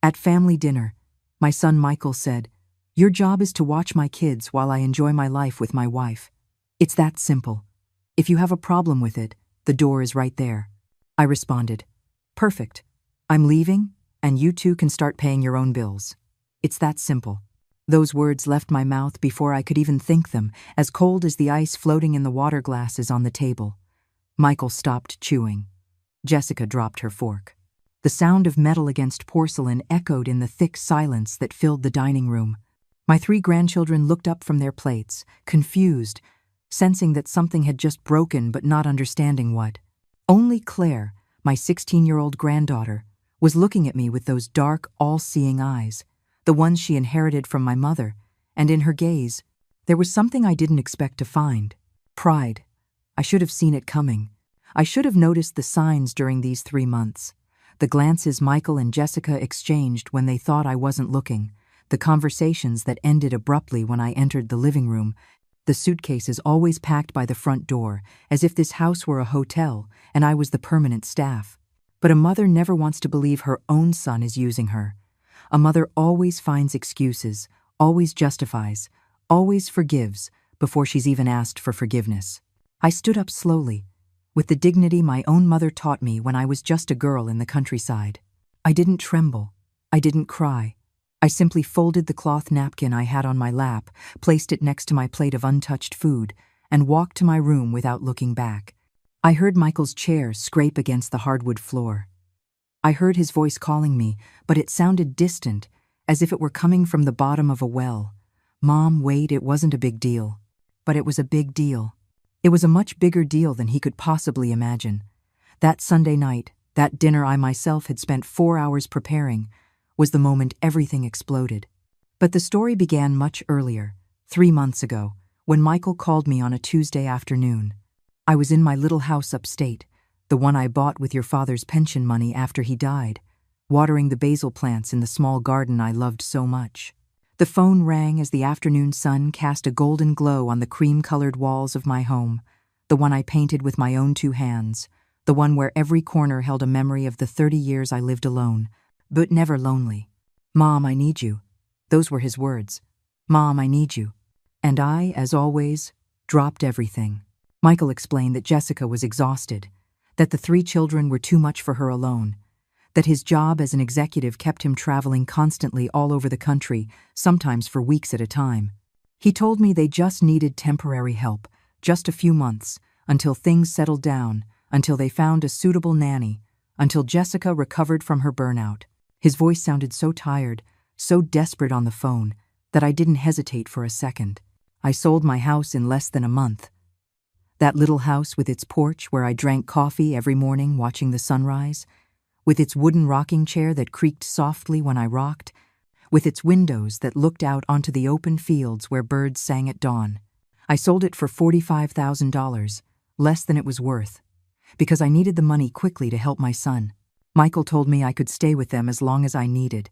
At family dinner, my son Michael said, "Your job is to watch my kids while I enjoy my life with my wife. It's that simple. If you have a problem with it, the door is right there." I responded, "Perfect. I'm leaving, and you two can start paying your own bills. It's that simple." Those words left my mouth before I could even think them, as cold as the ice floating in the water glasses on the table. Michael stopped chewing. Jessica dropped her fork. The sound of metal against porcelain echoed in the thick silence that filled the dining room. My 3 grandchildren looked up from their plates, confused, sensing that something had just broken but not understanding what. Only Claire, my 16-year-old granddaughter, was looking at me with those dark, all-seeing eyes, the ones she inherited from my mother, and in her gaze, there was something I didn't expect to find. Pride. I should have seen it coming. I should have noticed the signs during these 3 months. The glances Michael and Jessica exchanged when they thought I wasn't looking, the conversations that ended abruptly when I entered the living room, the suitcases always packed by the front door, as if this house were a hotel and I was the permanent staff. But a mother never wants to believe her own son is using her. A mother always finds excuses, always justifies, always forgives before she's even asked for forgiveness. I stood up slowly, with the dignity my own mother taught me when I was just a girl in the countryside. I didn't tremble. I didn't cry. I simply folded the cloth napkin I had on my lap, placed it next to my plate of untouched food, and walked to my room without looking back. I heard Michael's chair scrape against the hardwood floor. I heard his voice calling me, but it sounded distant, as if it were coming from the bottom of a well. "Mom, wait, it wasn't a big deal." But it was a big deal. It was a much bigger deal than he could possibly imagine. That Sunday night, that dinner I myself had spent 4 hours preparing, was the moment everything exploded. But the story began much earlier, 3 months ago, when Michael called me on a Tuesday afternoon. I was in my little house upstate, the one I bought with your father's pension money after he died, watering the basil plants in the small garden I loved so much. The phone rang as the afternoon sun cast a golden glow on the cream-colored walls of my home, the one I painted with my own 2 hands, the one where every corner held a memory of the 30 years I lived alone, but never lonely. "Mom, I need you." Those were his words. "Mom, I need you." And I, as always, dropped everything. Michael explained that Jessica was exhausted, that the 3 children were too much for her alone, that his job as an executive kept him traveling constantly all over the country, sometimes for weeks at a time. He told me they just needed temporary help, just a few months, until things settled down, until they found a suitable nanny, until Jessica recovered from her burnout. His voice sounded so tired, so desperate on the phone, that I didn't hesitate for a second. I sold my house in less than a month. That little house with its porch where I drank coffee every morning watching the sunrise, with its wooden rocking chair that creaked softly when I rocked, with its windows that looked out onto the open fields where birds sang at dawn. I sold it for $45,000, less than it was worth, because I needed the money quickly to help my son. Michael told me I could stay with them as long as I needed,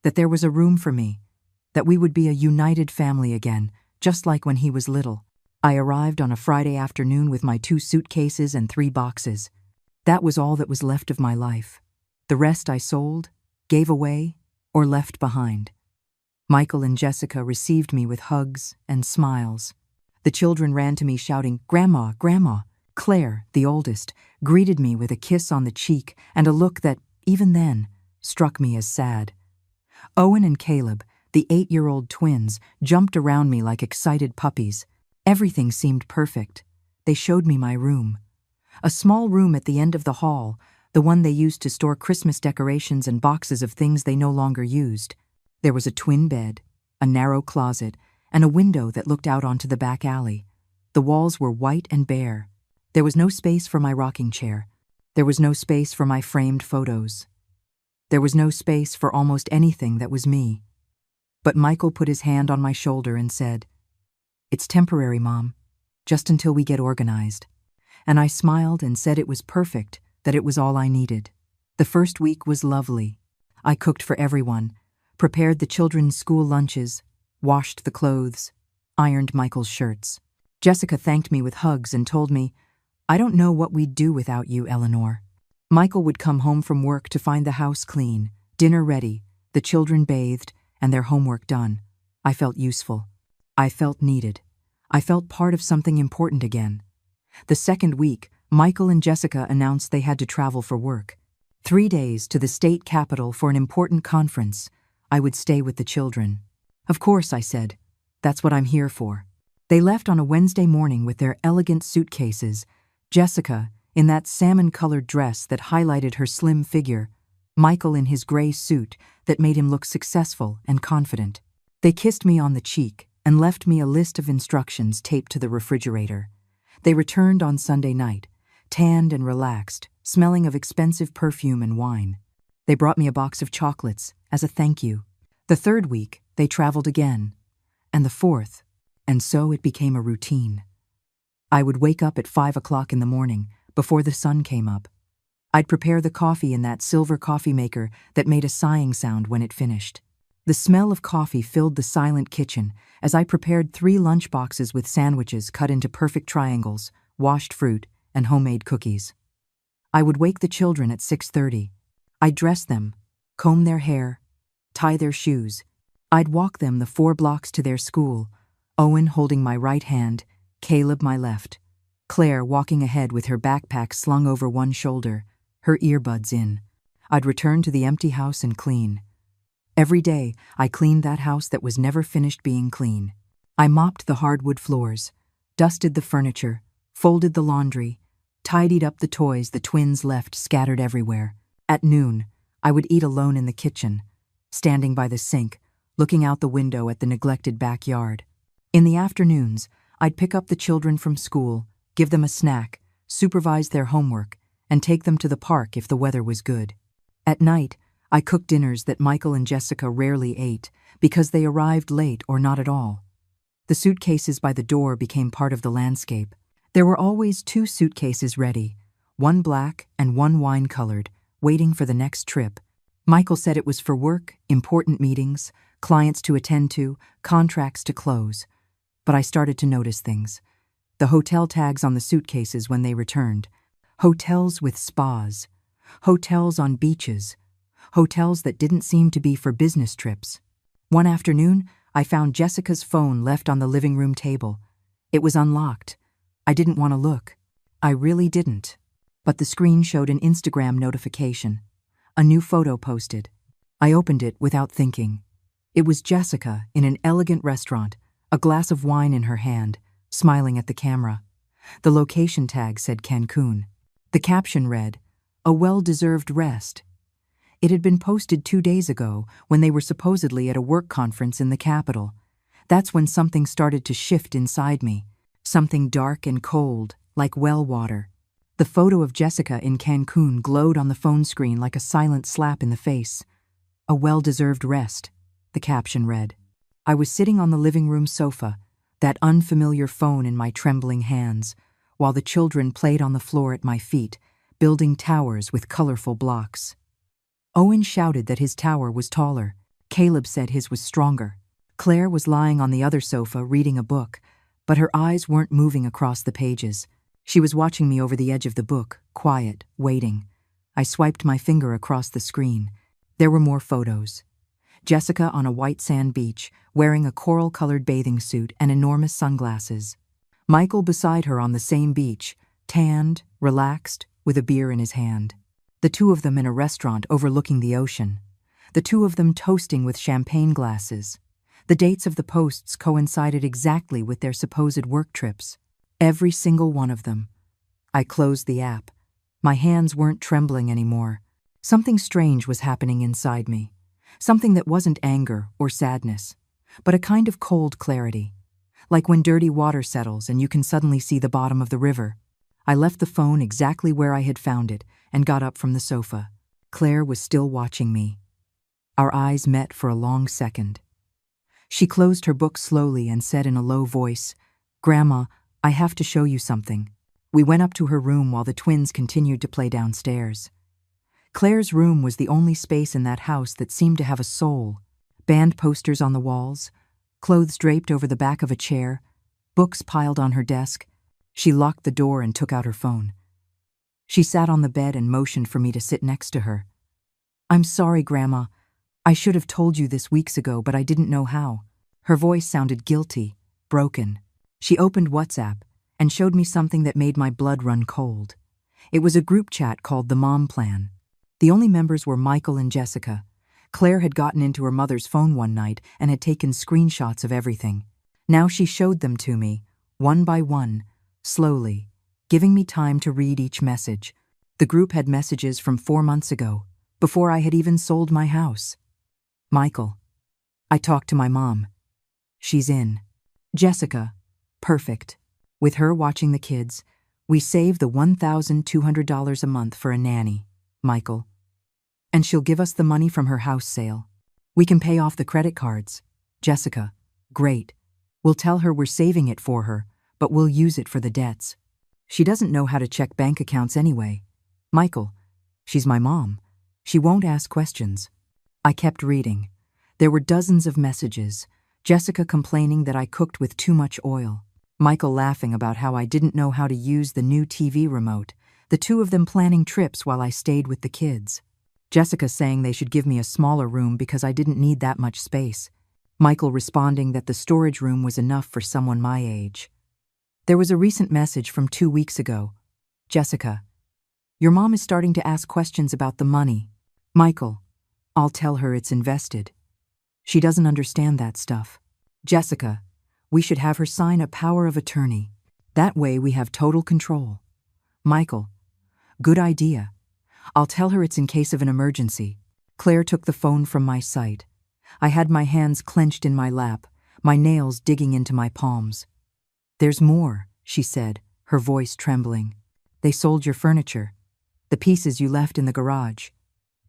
that there was a room for me, that we would be a united family again, just like when he was little. I arrived on a Friday afternoon with my 2 suitcases and 3 boxes. That was all that was left of my life. The rest I sold, gave away, or left behind. Michael and Jessica received me with hugs and smiles. The children ran to me shouting, "Grandma, Grandma." Claire, the oldest, greeted me with a kiss on the cheek and a look that, even then, struck me as sad. Owen and Caleb, the 8-year-old twins, jumped around me like excited puppies. Everything seemed perfect. They showed me my room. A small room at the end of the hall, the one they used to store Christmas decorations and boxes of things they no longer used. There was a twin bed, a narrow closet, and a window that looked out onto the back alley. The walls were white and bare. There was no space for my rocking chair. There was no space for my framed photos. There was no space for almost anything that was me. But Michael put his hand on my shoulder and said, "It's temporary, Mom, just until we get organized." And I smiled and said it was perfect, that it was all I needed. The first week was lovely. I cooked for everyone, prepared the children's school lunches, washed the clothes, ironed Michael's shirts. Jessica thanked me with hugs and told me, "I don't know what we'd do without you, Eleanor." Michael would come home from work to find the house clean, dinner ready, The children bathed and their homework done. I felt useful. I felt needed. I felt part of something important again. The second week, Michael and Jessica announced they had to travel for work. 3 days to the state capital for an important conference. I would stay with the children. Of course, I said. That's what I'm here for. They left on a Wednesday morning with their elegant suitcases, Jessica in that salmon-colored dress that highlighted her slim figure, Michael in his gray suit that made him look successful and confident. They kissed me on the cheek and left me a list of instructions taped to the refrigerator. They returned on Sunday night, tanned and relaxed, smelling of expensive perfume and wine. They brought me a box of chocolates as a thank you. The third week, they traveled again, and the fourth, and so it became a routine. I would wake up at 5 o'clock in the morning, before the sun came up. I'd prepare the coffee in that silver coffee maker that made a sighing sound when it finished. The smell of coffee filled the silent kitchen as I prepared 3 lunch boxes with sandwiches cut into perfect triangles, washed fruit, and homemade cookies. I would wake the children at 6:30. I'd dress them, comb their hair, tie their shoes. I'd walk them the 4 blocks to their school, Owen holding my right hand, Caleb my left, Claire walking ahead with her backpack slung over one shoulder, her earbuds in. I'd return to the empty house and clean. Every day, I cleaned that house that was never finished being clean. I mopped the hardwood floors, dusted the furniture, folded the laundry, tidied up the toys the twins left scattered everywhere. At noon, I would eat alone in the kitchen, standing by the sink, looking out the window at the neglected backyard. In the afternoons, I'd pick up the children from school, give them a snack, supervise their homework, and take them to the park if the weather was good. At night, I cooked dinners that Michael and Jessica rarely ate because they arrived late or not at all. The suitcases by the door became part of the landscape. There were always 2 suitcases ready, one black and one wine-colored, waiting for the next trip. Michael said it was for work, important meetings, clients to attend to, contracts to close. But I started to notice things. The hotel tags on the suitcases when they returned. Hotels with spas. Hotels on beaches. Hotels that didn't seem to be for business trips. One afternoon, I found Jessica's phone left on the living room table. It was unlocked. I didn't want to look. I really didn't. But the screen showed an Instagram notification. A new photo posted. I opened it without thinking. It was Jessica in an elegant restaurant, a glass of wine in her hand, smiling at the camera. The location tag said Cancun. The caption read, "A well-deserved rest." It had been posted 2 days ago when they were supposedly at a work conference in the capital. That's when something started to shift inside me. Something dark and cold, like well water. The photo of Jessica in Cancun glowed on the phone screen like a silent slap in the face. "A well-deserved rest," the caption read. I was sitting on the living room sofa, that unfamiliar phone in my trembling hands, while the children played on the floor at my feet, building towers with colorful blocks. Owen shouted that his tower was taller. Caleb said his was stronger. Claire was lying on the other sofa reading a book, but her eyes weren't moving across the pages. She was watching me over the edge of the book, quiet, waiting. I swiped my finger across the screen. There were more photos. Jessica on a white sand beach, wearing a coral-colored bathing suit and enormous sunglasses. Michael beside her on the same beach, tanned, relaxed, with a beer in his hand. The 2 of them in a restaurant overlooking the ocean. The 2 of them toasting with champagne glasses. The dates of the posts coincided exactly with their supposed work trips. Every single one of them. I closed the app. My hands weren't trembling anymore. Something strange was happening inside me. Something that wasn't anger or sadness, but a kind of cold clarity. Like when dirty water settles and you can suddenly see the bottom of the river. I left the phone exactly where I had found it and got up from the sofa. Claire was still watching me. Our eyes met for a long second. She closed her book slowly and said in a low voice, "Grandma, I have to show you something." We went up to her room while the twins continued to play downstairs. Claire's room was the only space in that house that seemed to have a soul. Band posters on the walls, clothes draped over the back of a chair, books piled on her desk. She locked the door and took out her phone. She sat on the bed and motioned for me to sit next to her. "I'm sorry, Grandma. I should have told you this weeks ago, but I didn't know how. Her voice sounded guilty, broken. She opened WhatsApp and showed me something that made my blood run cold. It was a group chat called the Mom Plan. The only members were Michael and Jessica. Claire had gotten into her mother's phone one night and had taken screenshots of everything. Now she showed them to me, one by one, slowly, giving me time to read each message. The group had messages from 4 months ago, before I had even sold my house. Michael. I talked to my mom. She's in. Jessica. Perfect. With her watching the kids, we save the $1,200 a month for a nanny. Michael. And she'll give us the money from her house sale. We can pay off the credit cards. Jessica. Great. We'll tell her we're saving it for her, but we'll use it for the debts. She doesn't know how to check bank accounts anyway. Michael. She's my mom. She won't ask questions. I kept reading. There were dozens of messages. Jessica complaining that I cooked with too much oil. Michael laughing about how I didn't know how to use the new TV remote. The two of them planning trips while I stayed with the kids. Jessica saying they should give me a smaller room because I didn't need that much space. Michael responding that the storage room was enough for someone my age. There was a recent message from 2 weeks ago. Jessica. Your mom is starting to ask questions about the money. Michael. I'll tell her it's invested. She doesn't understand that stuff. Jessica. We should have her sign a power of attorney. That way we have total control. Michael. Good idea. I'll tell her it's in case of an emergency. Claire took the phone from my sight. I had my hands clenched in my lap, my nails digging into my palms. There's more, she said, her voice trembling. They sold your furniture. The pieces you left in the garage.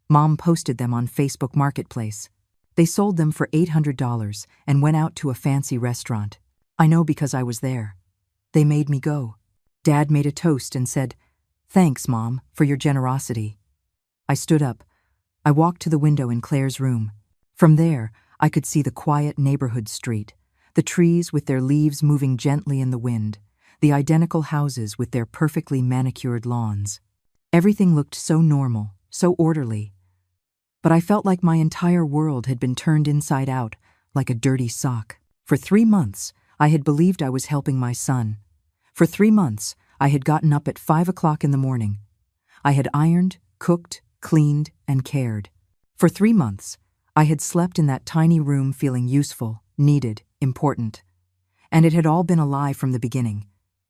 Mom posted them on Facebook Marketplace. They sold them for $800 and went out to a fancy restaurant. I know because I was there. They made me go. Dad made a toast and said, "Thanks, Mom, for your generosity." I stood up. I walked to the window in Claire's room. From there, I could see the quiet neighborhood street, the trees with their leaves moving gently in the wind, the identical houses with their perfectly manicured lawns. Everything looked so normal, so orderly. But I felt like my entire world had been turned inside out, like a dirty sock. For 3 months, I had believed I was helping my son. For 3 months, I had gotten up at 5 o'clock in the morning. I had ironed, cooked, cleaned, and cared. For 3 months, I had slept in that tiny room feeling useful, needed, important. And it had all been a lie from the beginning.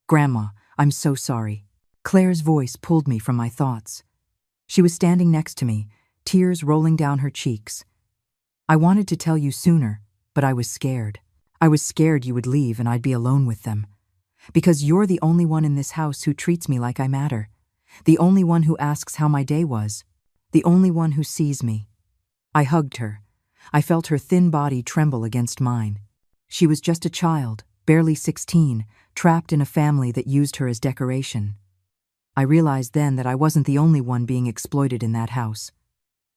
Grandma, I'm so sorry. Claire's voice pulled me from my thoughts. She was standing next to me, tears rolling down her cheeks. I wanted to tell you sooner, but I was scared. I was scared you would leave and I'd be alone with them. Because you're the only one in this house who treats me like I matter. The only one who asks how my day was. The only one who sees me. I hugged her. I felt her thin body tremble against mine. She was just a child, barely 16, trapped in a family that used her as decoration. I realized then that I wasn't the only one being exploited in that house.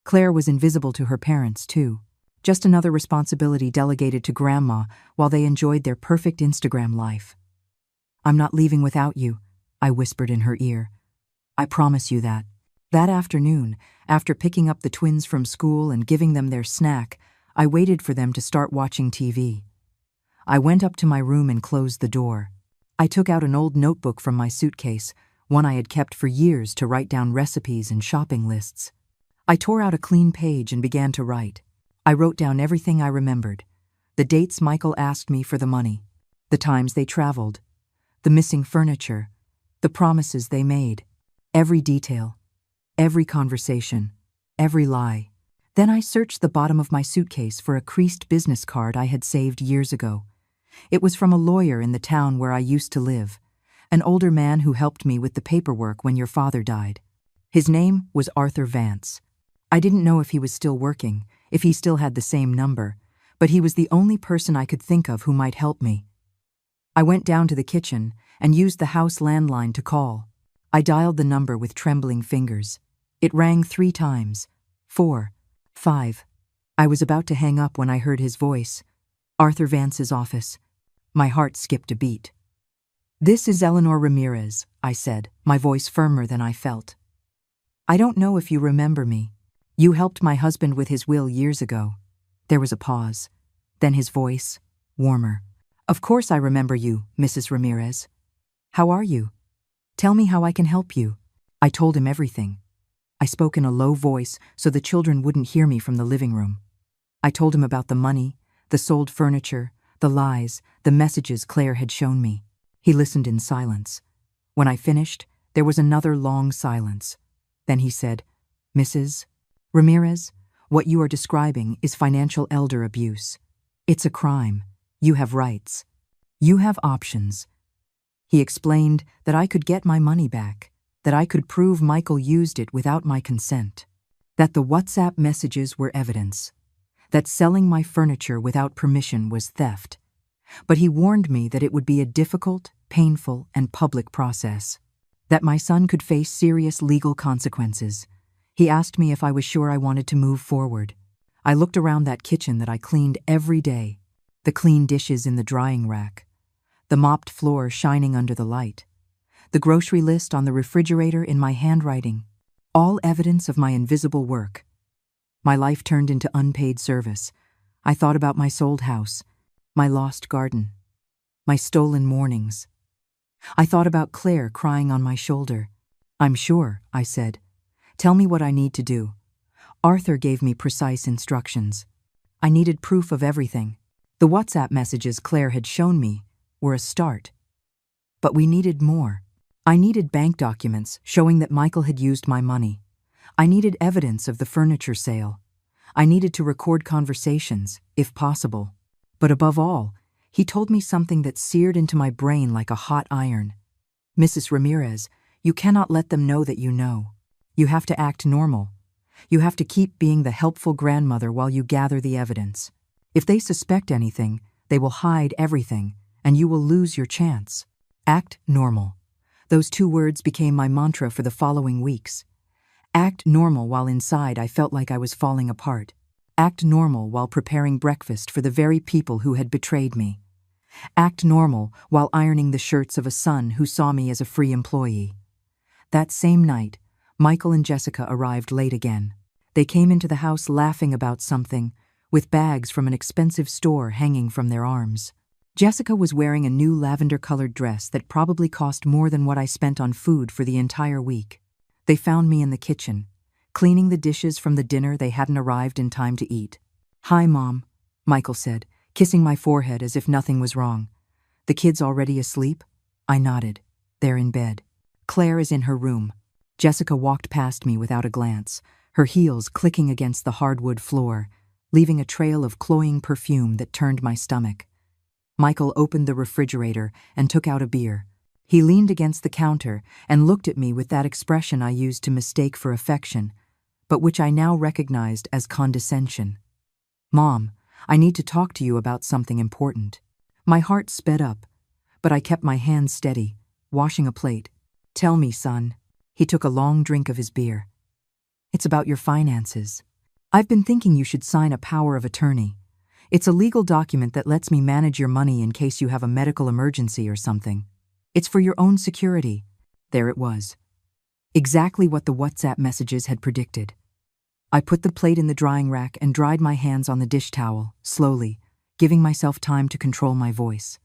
Claire was invisible to her parents, too. Just another responsibility delegated to Grandma while they enjoyed their perfect Instagram life. I'm not leaving without you, I whispered in her ear. I promise you that. That afternoon, after picking up the twins from school and giving them their snack, I waited for them to start watching TV. I went up to my room and closed the door. I took out an old notebook from my suitcase, one I had kept for years to write down recipes and shopping lists. I tore out a clean page and began to write. I wrote down everything I remembered. The dates Michael asked me for the money, the times they traveled, the missing furniture, the promises they made, every detail, every conversation, every lie. Then I searched the bottom of my suitcase for a creased business card I had saved years ago. It was from a lawyer in the town where I used to live, an older man who helped me with the paperwork when your father died. His name was Arthur Vance. I didn't know if he was still working, if he still had the same number, but he was the only person I could think of who might help me. I went down to the kitchen and used the house landline to call. I dialed the number with trembling fingers. It rang 3 times. 4, 5. I was about to hang up when I heard his voice. Arthur Vance's office. My heart skipped a beat. "This is Eleanor Ramirez," I said, my voice firmer than I felt. "I don't know if you remember me. You helped my husband with his will years ago. There was a pause. Then his voice, warmer. Of course I remember you, Mrs. Ramirez. How are you? Tell me how I can help you. I told him everything. I spoke in a low voice so the children wouldn't hear me from the living room. I told him about the money, the sold furniture, the lies, the messages Claire had shown me. He listened in silence. When I finished, there was another long silence. Then he said, Mrs. Ramirez, what you are describing is financial elder abuse. It's a crime. You have rights. You have options. He explained that I could get my money back, that I could prove Michael used it without my consent, that the WhatsApp messages were evidence, that selling my furniture without permission was theft. But he warned me that it would be a difficult, painful, and public process, that my son could face serious legal consequences. He asked me if I was sure I wanted to move forward. I looked around that kitchen that I cleaned every day, the clean dishes in the drying rack, the mopped floor shining under the light, the grocery list on the refrigerator in my handwriting, all evidence of my invisible work. My life turned into unpaid service. I thought about my sold house, my lost garden, my stolen mornings. I thought about Claire crying on my shoulder. I'm sure, I said. Tell me what I need to do. Arthur gave me precise instructions. I needed proof of everything. The WhatsApp messages Claire had shown me were a start. But we needed more. I needed bank documents showing that Michael had used my money. I needed evidence of the furniture sale. I needed to record conversations, if possible. But above all, he told me something that seared into my brain like a hot iron. Mrs. Ramirez, you cannot let them know that you know. You have to act normal. You have to keep being the helpful grandmother while you gather the evidence. If they suspect anything, they will hide everything, and you will lose your chance. Act normal. Those 2 words became my mantra for the following weeks. Act normal while inside I felt like I was falling apart. Act normal while preparing breakfast for the very people who had betrayed me. Act normal while ironing the shirts of a son who saw me as a free employee. That same night, Michael and Jessica arrived late again. They came into the house laughing about something, with bags from an expensive store hanging from their arms. Jessica was wearing a new lavender-colored dress that probably cost more than what I spent on food for the entire week. They found me in the kitchen, cleaning the dishes from the dinner they hadn't arrived in time to eat. Hi, Mom, Michael said, kissing my forehead as if nothing was wrong. The kids already asleep? I nodded. They're in bed. Claire is in her room. Jessica walked past me without a glance, her heels clicking against the hardwood floor, leaving a trail of cloying perfume that turned my stomach. Michael opened the refrigerator and took out a beer. He leaned against the counter and looked at me with that expression I used to mistake for affection, but which I now recognized as condescension. Mom, I need to talk to you about something important. My heart sped up, but I kept my hands steady, washing a plate. Tell me, son. He took a long drink of his beer. It's about your finances. I've been thinking you should sign a power of attorney. It's a legal document that lets me manage your money in case you have a medical emergency or something. It's for your own security. There it was. Exactly what the WhatsApp messages had predicted. I put the plate in the drying rack and dried my hands on the dish towel, slowly, giving myself time to control my voice.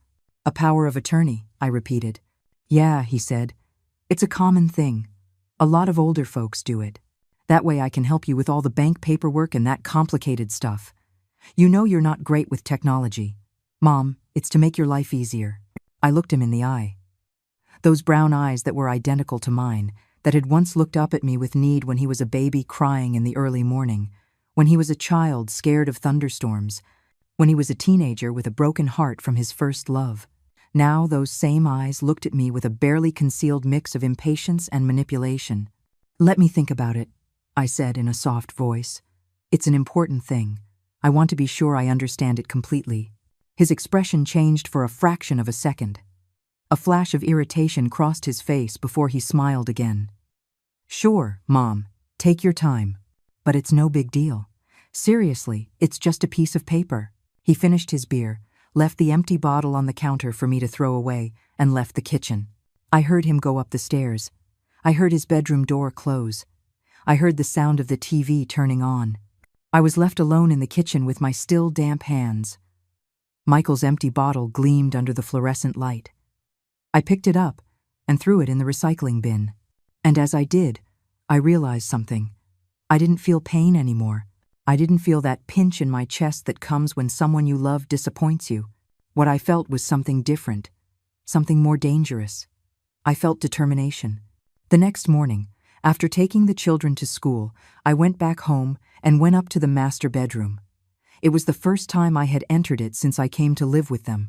A power of attorney, I repeated. Yeah, he said. It's a common thing. A lot of older folks do it. That way I can help you with all the bank paperwork and that complicated stuff. You know you're not great with technology. Mom, it's to make your life easier. I looked him in the eye. Those brown eyes that were identical to mine, that had once looked up at me with need when he was a baby crying in the early morning, when he was a child scared of thunderstorms, when he was a teenager with a broken heart from his first love. Now those same eyes looked at me with a barely concealed mix of impatience and manipulation. Let me think about it, I said in a soft voice. It's an important thing. I want to be sure I understand it completely. His expression changed for a fraction of a second. A flash of irritation crossed his face before he smiled again. Sure, Mom, take your time. But it's no big deal. Seriously, it's just a piece of paper. He finished his beer, left the empty bottle on the counter for me to throw away, and left the kitchen. I heard him go up the stairs. I heard his bedroom door close. I heard the sound of the TV turning on. I was left alone in the kitchen with my still damp hands. Michael's empty bottle gleamed under the fluorescent light. I picked it up and threw it in the recycling bin. And as I did, I realized something. I didn't feel pain anymore. I didn't feel that pinch in my chest that comes when someone you love disappoints you. What I felt was something different, something more dangerous. I felt determination. The next morning, after taking the children to school, I went back home and went up to the master bedroom. It was the first time I had entered it since I came to live with them.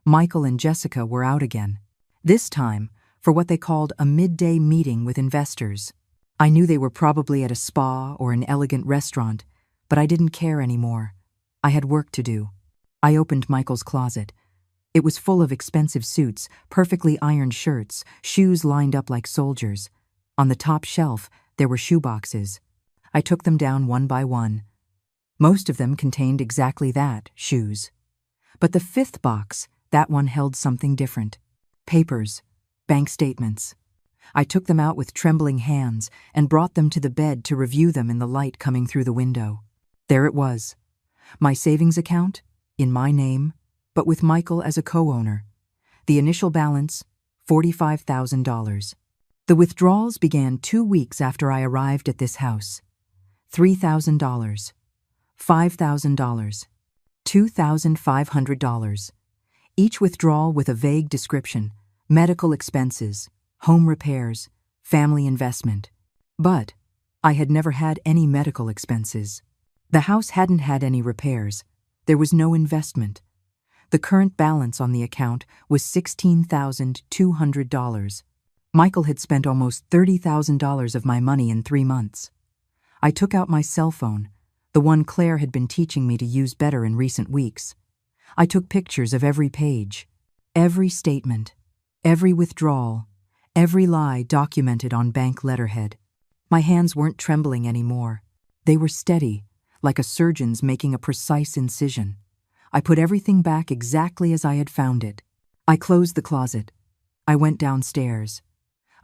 Michael and Jessica were out again. This time, for what they called a midday meeting with investors. I knew they were probably at a spa or an elegant restaurant, but I didn't care anymore. I had work to do. I opened Michael's closet. It was full of expensive suits, perfectly ironed shirts, shoes lined up like soldiers. On the top shelf, there were shoeboxes. I took them down one by one. Most of them contained exactly that, shoes. But the fifth box, that one held something different. Papers, bank statements. I took them out with trembling hands and brought them to the bed to review them in the light coming through the window. There it was. My savings account, in my name, but with Michael as a co-owner. The initial balance, $45,000. The withdrawals began 2 weeks after I arrived at this house. $3,000, $5,000, $2,500. Each withdrawal with a vague description: medical expenses, home repairs, family investment. But I had never had any medical expenses. The house hadn't had any repairs. There was no investment. The current balance on the account was $16,200. Michael had spent almost $30,000 of my money in 3 months. I took out my cell phone, the one Claire had been teaching me to use better in recent weeks. I took pictures of every page, every statement, every withdrawal, every lie documented on bank letterhead. My hands weren't trembling anymore. They were steady, like a surgeon's making a precise incision. I put everything back exactly as I had found it. I closed the closet. I went downstairs.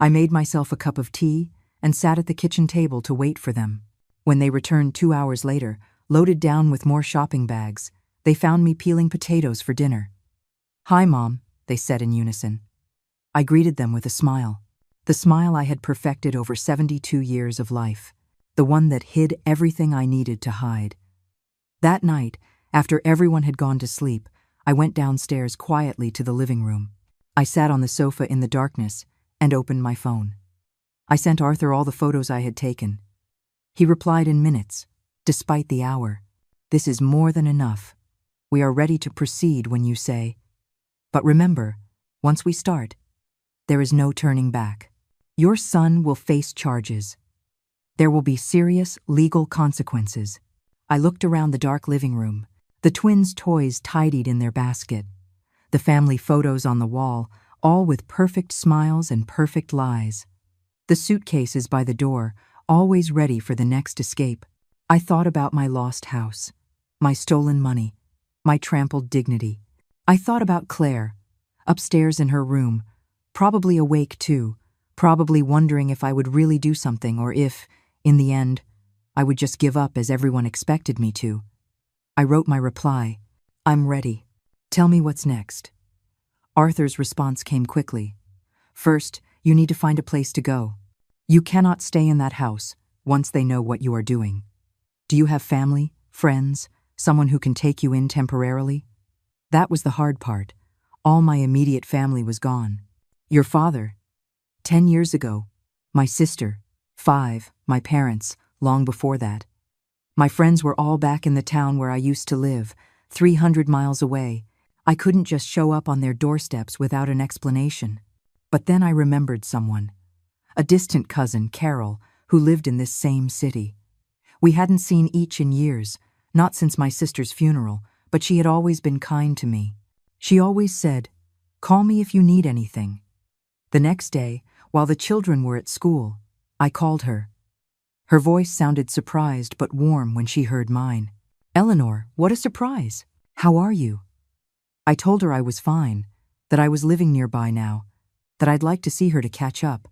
I made myself a cup of tea and sat at the kitchen table to wait for them. When they returned 2 hours later, loaded down with more shopping bags, they found me peeling potatoes for dinner. "Hi, Mom," they said in unison. I greeted them with a smile. The smile I had perfected over 72 years of life. The one that hid everything I needed to hide. That night, after everyone had gone to sleep, I went downstairs quietly to the living room. I sat on the sofa in the darkness and opened my phone. I sent Arthur all the photos I had taken. He replied in minutes, despite the hour. "This is more than enough. We are ready to proceed when you say. But remember, once we start, there is no turning back. Your son will face charges. There will be serious legal consequences." I looked around the dark living room, the twins' toys tidied in their basket, the family photos on the wall, all with perfect smiles and perfect lies. The suitcases by the door, always ready for the next escape. I thought about my lost house, my stolen money, my trampled dignity. I thought about Claire, upstairs in her room, probably awake too, probably wondering if I would really do something or if, in the end, I would just give up as everyone expected me to. I wrote my reply: "I'm ready. Tell me what's next." Arthur's response came quickly. "First, you need to find a place to go. You cannot stay in that house once they know what you are doing. Do you have family, friends, someone who can take you in temporarily?" That was the hard part. All my immediate family was gone. Your father, 10 years ago. My sister, 5, my parents, long before that. My friends were all back in the town where I used to live, 300 miles away. I couldn't just show up on their doorsteps without an explanation. But then I remembered someone. A distant cousin, Carol, who lived in this same city. We hadn't seen each in years, not since my sister's funeral, but she had always been kind to me. She always said, "Call me if you need anything." The next day, while the children were at school, I called her. Her voice sounded surprised but warm when she heard mine. "Eleanor, what a surprise! How are you?" I told her I was fine, that I was living nearby now, that I'd like to see her to catch up.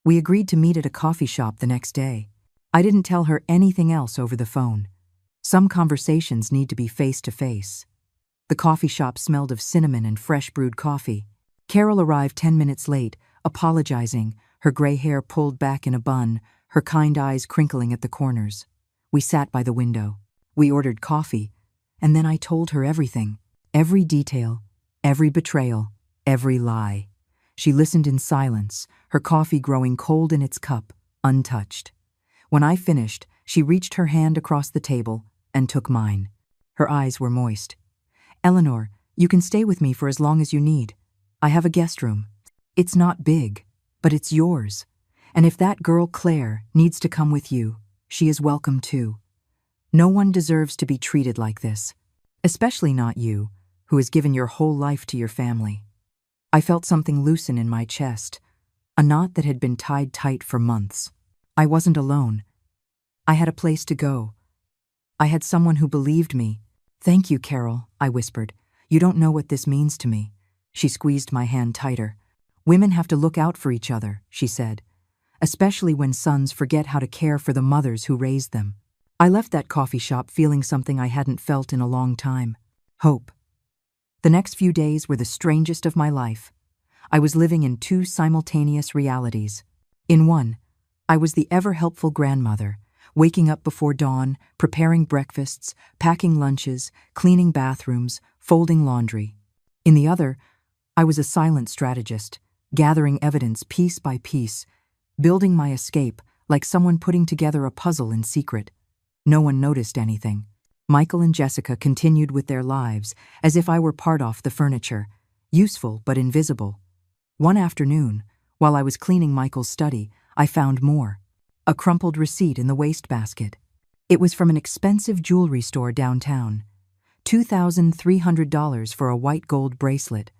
We agreed to meet at a coffee shop the next day. I didn't tell her anything else over the phone. Some conversations need to be face to face. The coffee shop smelled of cinnamon and fresh brewed coffee. Carol arrived 10 minutes late, apologizing, her gray hair pulled back in a bun, her kind eyes crinkling at the corners. We sat by the window. We ordered coffee, and then I told her everything. Every detail, every betrayal, every lie. She listened in silence, her coffee growing cold in its cup, untouched. When I finished, she reached her hand across the table and took mine. Her eyes were moist. "Eleanor, you can stay with me for as long as you need. I have a guest room. It's not big, but it's yours. And if that girl Claire needs to come with you, she is welcome too. No one deserves to be treated like this, especially not you, who has given your whole life to your family." I felt something loosen in my chest, a knot that had been tied tight for months. I wasn't alone. I had a place to go. I had someone who believed me. "Thank you, Carol," I whispered. "You don't know what this means to me." She squeezed my hand tighter. "Women have to look out for each other," she said, "especially when sons forget how to care for the mothers who raised them." I left that coffee shop feeling something I hadn't felt in a long time: hope. The next few days were the strangest of my life. I was living in two simultaneous realities. In one, I was the ever-helpful grandmother, waking up before dawn, preparing breakfasts, packing lunches, cleaning bathrooms, folding laundry. In the other, I was a silent strategist, gathering evidence piece by piece, building my escape like someone putting together a puzzle in secret. No one noticed anything. Michael and Jessica continued with their lives as if I were part of the furniture, useful but invisible. One afternoon, while I was cleaning Michael's study, I found more. A crumpled receipt in the wastebasket. It was from an expensive jewelry store downtown. $2,300 for a white gold bracelet.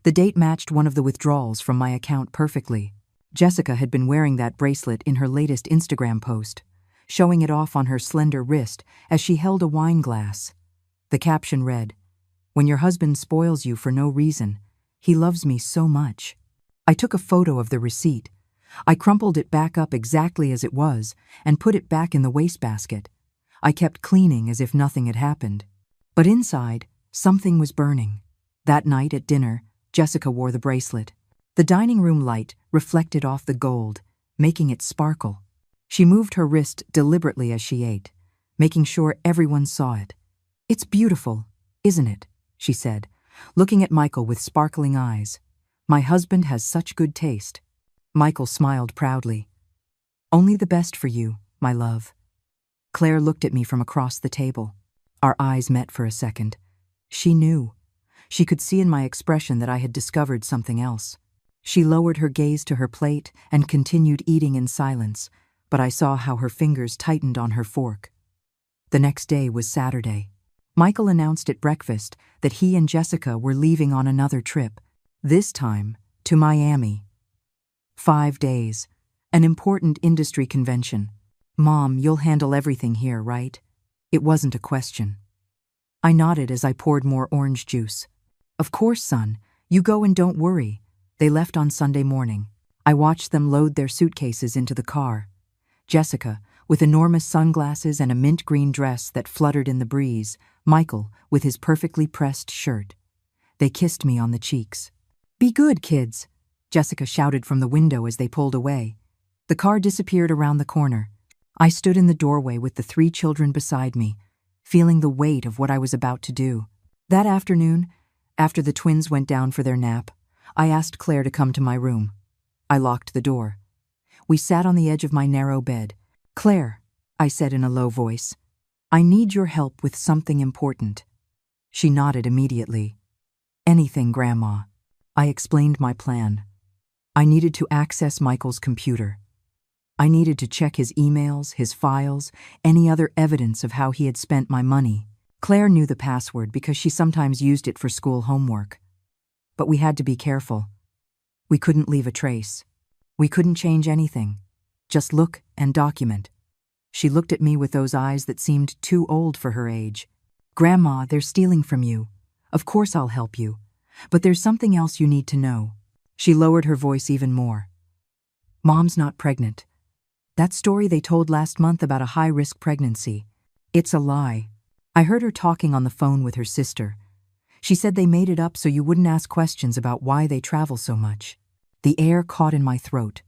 The date matched one of the withdrawals from my account perfectly. Jessica had been wearing that bracelet in her latest Instagram post, showing it off on her slender wrist as she held a wine glass. The caption read, "When your husband spoils you for no reason, he loves me so much." I took a photo of the receipt. I crumpled it back up exactly as it was and put it back in the wastebasket. I kept cleaning as if nothing had happened. But inside, something was burning. That night at dinner, Jessica wore the bracelet. The dining room light reflected off the gold, making it sparkle. She moved her wrist deliberately as she ate, making sure everyone saw it. "It's beautiful, isn't it?" she said, looking at Michael with sparkling eyes. "My husband has such good taste." Michael smiled proudly. "Only the best for you, my love." Claire looked at me from across the table. Our eyes met for a second. She knew. She could see in my expression that I had discovered something else. She lowered her gaze to her plate and continued eating in silence, but I saw how her fingers tightened on her fork. The next day was Saturday. Michael announced at breakfast that he and Jessica were leaving on another trip, this time to Miami. 5 days, an important industry convention. "Mom, you'll handle everything here, right?" It wasn't a question. I nodded as I poured more orange juice. "Of course, son. You go and don't worry." They left on Sunday morning. I watched them load their suitcases into the car. Jessica, with enormous sunglasses and a mint green dress that fluttered in the breeze, Michael, with his perfectly pressed shirt. They kissed me on the cheeks. "Be good, kids," Jessica shouted from the window as they pulled away. The car disappeared around the corner. I stood in the doorway with the 3 children beside me, feeling the weight of what I was about to do. That afternoon, after the twins went down for their nap, I asked Claire to come to my room. I locked the door. We sat on the edge of my narrow bed. "Claire," I said in a low voice, "I need your help with something important." She nodded immediately. "Anything, Grandma." I explained my plan. I needed to access Michael's computer. I needed to check his emails, his files, any other evidence of how he had spent my money. Claire knew the password because she sometimes used it for school homework. But we had to be careful. We couldn't leave a trace. We couldn't change anything. Just look and document. She looked at me with those eyes that seemed too old for her age. "Grandma, they're stealing from you. Of course I'll help you. But there's something else you need to know." She lowered her voice even more. "Mom's not pregnant. That story they told last month about a high-risk pregnancy. It's a lie. I heard her talking on the phone with her sister. She said they made it up so you wouldn't ask questions about why they travel so much. The air caught in my throat.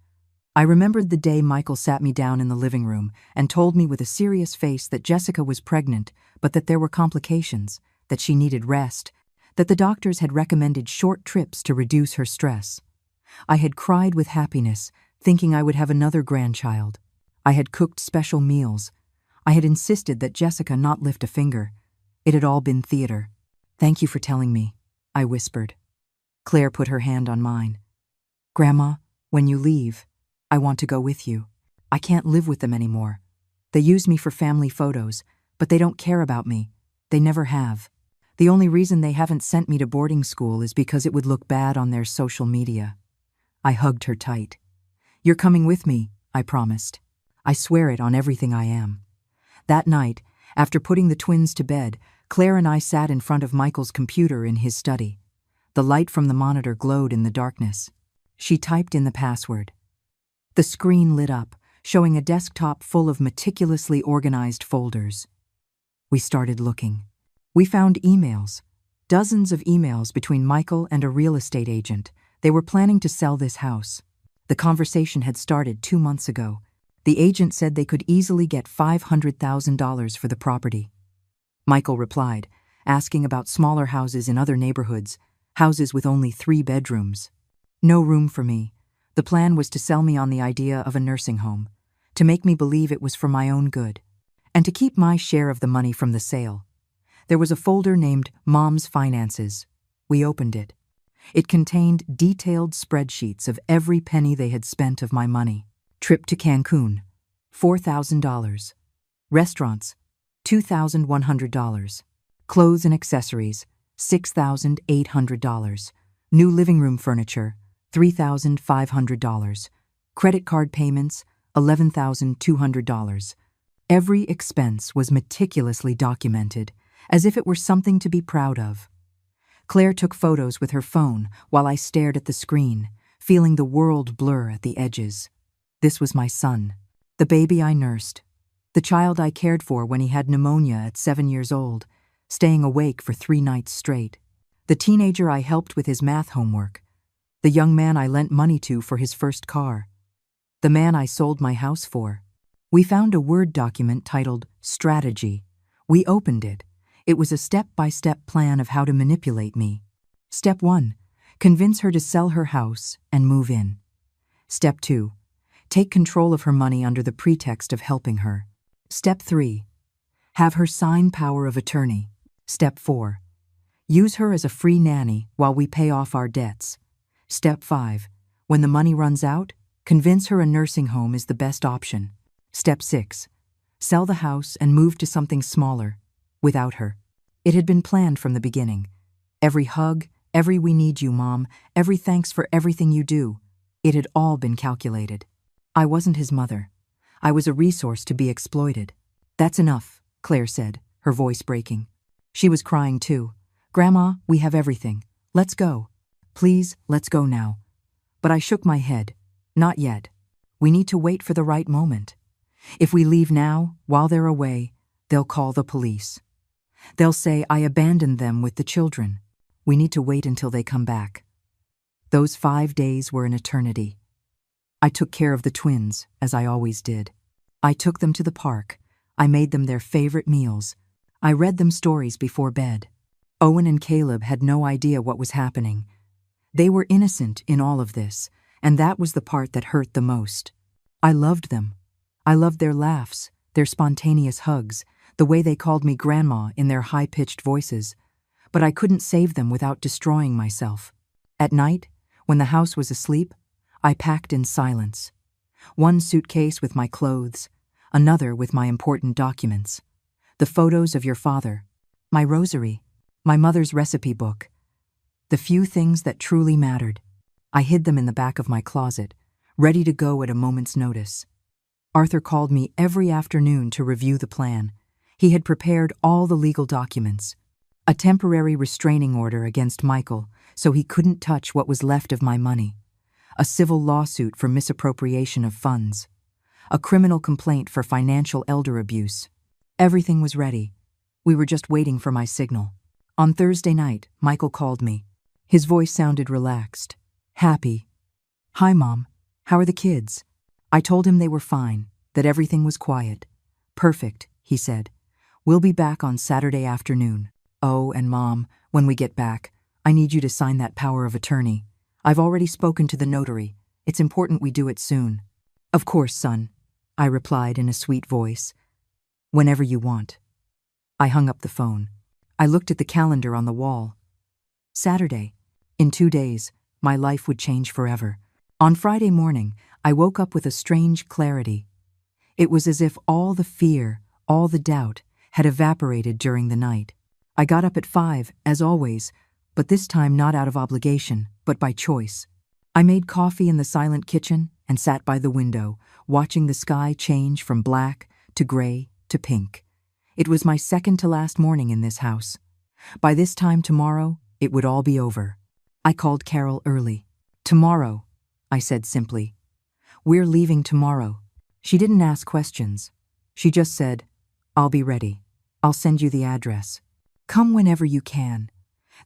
I remembered the day Michael sat me down in the living room and told me with a serious face that Jessica was pregnant, but that there were complications, that she needed rest, that the doctors had recommended short trips to reduce her stress. I had cried with happiness, thinking I would have another grandchild. I had cooked special meals. I had insisted that Jessica not lift a finger. It had all been theater. "Thank you for telling me," I whispered. Claire put her hand on mine. "Grandma, when you leave, I want to go with you. I can't live with them anymore. They use me for family photos, but they don't care about me. They never have. The only reason they haven't sent me to boarding school is because it would look bad on their social media." I hugged her tight. "You're coming with me," I promised. "I swear it on everything I am." That night, after putting the twins to bed, Claire and I sat in front of Michael's computer in his study. The light from the monitor glowed in the darkness. She typed in the password. The screen lit up, showing a desktop full of meticulously organized folders. We started looking. We found emails. Dozens of emails between Michael and a real estate agent. They were planning to sell this house. The conversation had started 2 months ago. The agent said they could easily get $500,000 for the property. Michael replied, asking about smaller houses in other neighborhoods, houses with only 3 bedrooms. No room for me. The plan was to sell me on the idea of a nursing home, to make me believe it was for my own good, and to keep my share of the money from the sale. There was a folder named Mom's Finances. We opened it. It contained detailed spreadsheets of every penny they had spent of my money. Trip to Cancun, $4,000. Restaurants, $2,100. Clothes and accessories, $6,800. New living room furniture, $3,500. Credit card payments, $11,200. Every expense was meticulously documented, as if it were something to be proud of. Claire took photos with her phone while I stared at the screen, feeling the world blur at the edges. This was my son, the baby I nursed, the child I cared for when he had pneumonia at 7 years old, staying awake for 3 nights straight, the teenager I helped with his math homework, the young man I lent money to for his first car, the man I sold my house for. We found a Word document titled Strategy. We opened it. It was a step-by-step plan of how to manipulate me. Step 1, convince her to sell her house and move in. Step 2, take control of her money under the pretext of helping her. Step 3, have her sign power of attorney. Step 4, use her as a free nanny while we pay off our debts. Step 5, when the money runs out, convince her a nursing home is the best option. Step 6, sell the house and move to something smaller, without her. It had been planned from the beginning. Every hug, every "we need you, Mom," every "thanks for everything you do." It had all been calculated. I wasn't his mother. I was a resource to be exploited. "That's enough," Claire said, her voice breaking. She was crying too. "Grandma, we have everything. Let's go. Please, let's go now." But I shook my head. Not yet. We need to wait for the right moment. If we leave now, while they're away, they'll call the police. They'll say I abandoned them with the children. We need to wait until they come back. Those 5 days were an eternity. I took care of the twins, as I always did. I took them to the park. I made them their favorite meals. I read them stories before bed. Owen and Caleb had no idea what was happening. They were innocent in all of this, and that was the part that hurt the most. I loved them. I loved their laughs, their spontaneous hugs, the way they called me Grandma in their high-pitched voices. But I couldn't save them without destroying myself. At night, when the house was asleep, I packed in silence. One suitcase with my clothes, another with my important documents. The photos of your father, my rosary, my mother's recipe book. The few things that truly mattered. I hid them in the back of my closet, ready to go at a moment's notice. Arthur called me every afternoon to review the plan. He had prepared all the legal documents. A temporary restraining order against Michael, so he couldn't touch what was left of my money. A civil lawsuit for misappropriation of funds. a criminal complaint for financial elder abuse. Everything was ready. We were just waiting for my signal. On Thursday night, Michael called me. His voice sounded relaxed, happy. "Hi, Mom. How are the kids?" I told him they were fine, that everything was quiet. "Perfect," he said. "We'll be back on Saturday afternoon. Oh, and Mom, when we get back, I need you to sign that power of attorney. I've already spoken to the notary. It's important we do it soon." "Of course, son," I replied in a sweet voice. "Whenever you want." I hung up the phone. I looked at the calendar on the wall. Saturday. In 2 days, my life would change forever. On Friday morning, I woke up with a strange clarity. It was as if all the fear, all the doubt, had evaporated during the night. I got up at 5, as always, but this time not out of obligation, but by choice. I made coffee in the silent kitchen and sat by the window, watching the sky change from black to gray to pink. It was my second to last morning in this house. By this time tomorrow, it would all be over. I called Carol early. "Tomorrow," I said simply. "We're leaving tomorrow." She didn't ask questions. She just said, "I'll be ready. I'll send you the address. Come whenever you can."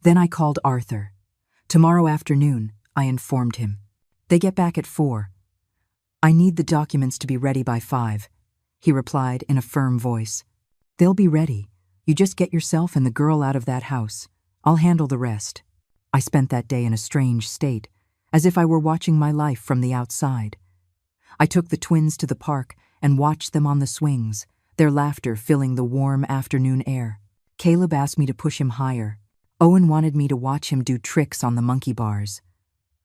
Then I called Arthur. "Tomorrow afternoon," I informed him. "They get back at 4. I need the documents to be ready by 5. He replied in a firm voice. "They'll be ready. You just get yourself and the girl out of that house. I'll handle the rest." I spent that day in a strange state, as if I were watching my life from the outside. I took the twins to the park and watched them on the swings, their laughter filling the warm afternoon air. Caleb asked me to push him higher. Owen wanted me to watch him do tricks on the monkey bars.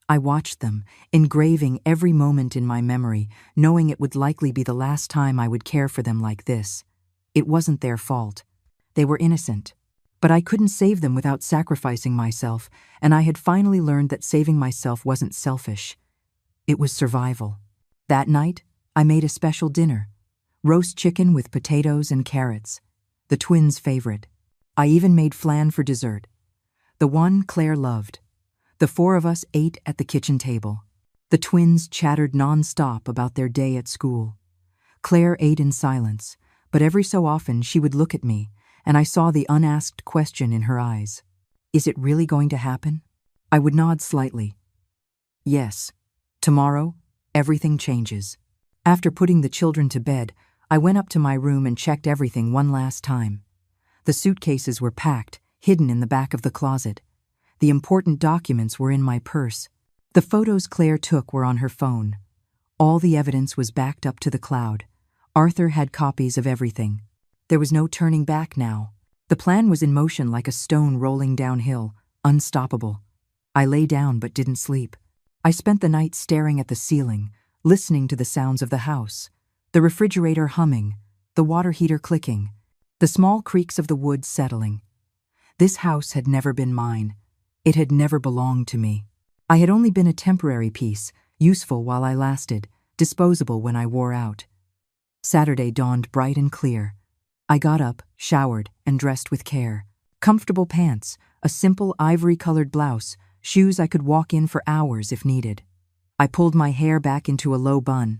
I watched them, engraving every moment in my memory, knowing it would likely be the last time I would care for them like this. It wasn't their fault. They were innocent. But I couldn't save them without sacrificing myself, and I had finally learned that saving myself wasn't selfish. It was survival. That night, I made a special dinner. Roast chicken with potatoes and carrots, the twins' favorite. I even made flan for dessert, the one Claire loved. The 4 of us ate at the kitchen table. The twins chattered non-stop about their day at school. Claire ate in silence, but every so often she would look at me, and I saw the unasked question in her eyes. Is it really going to happen? I would nod slightly. Yes. Tomorrow, everything changes. After putting the children to bed, I went up to my room and checked everything one last time. The suitcases were packed, hidden in the back of the closet. The important documents were in my purse. The photos Claire took were on her phone. All the evidence was backed up to the cloud. Arthur had copies of everything. There was no turning back now. The plan was in motion like a stone rolling downhill, unstoppable. I lay down but didn't sleep. I spent the night staring at the ceiling, listening to the sounds of the house, the refrigerator humming, the water heater clicking, the small creaks of the wood settling. This house had never been mine. It had never belonged to me. I had only been a temporary piece, useful while I lasted, disposable when I wore out. Saturday dawned bright and clear. I got up, showered, and dressed with care. Comfortable pants, a simple ivory-colored blouse, shoes I could walk in for hours if needed. I pulled my hair back into a low bun.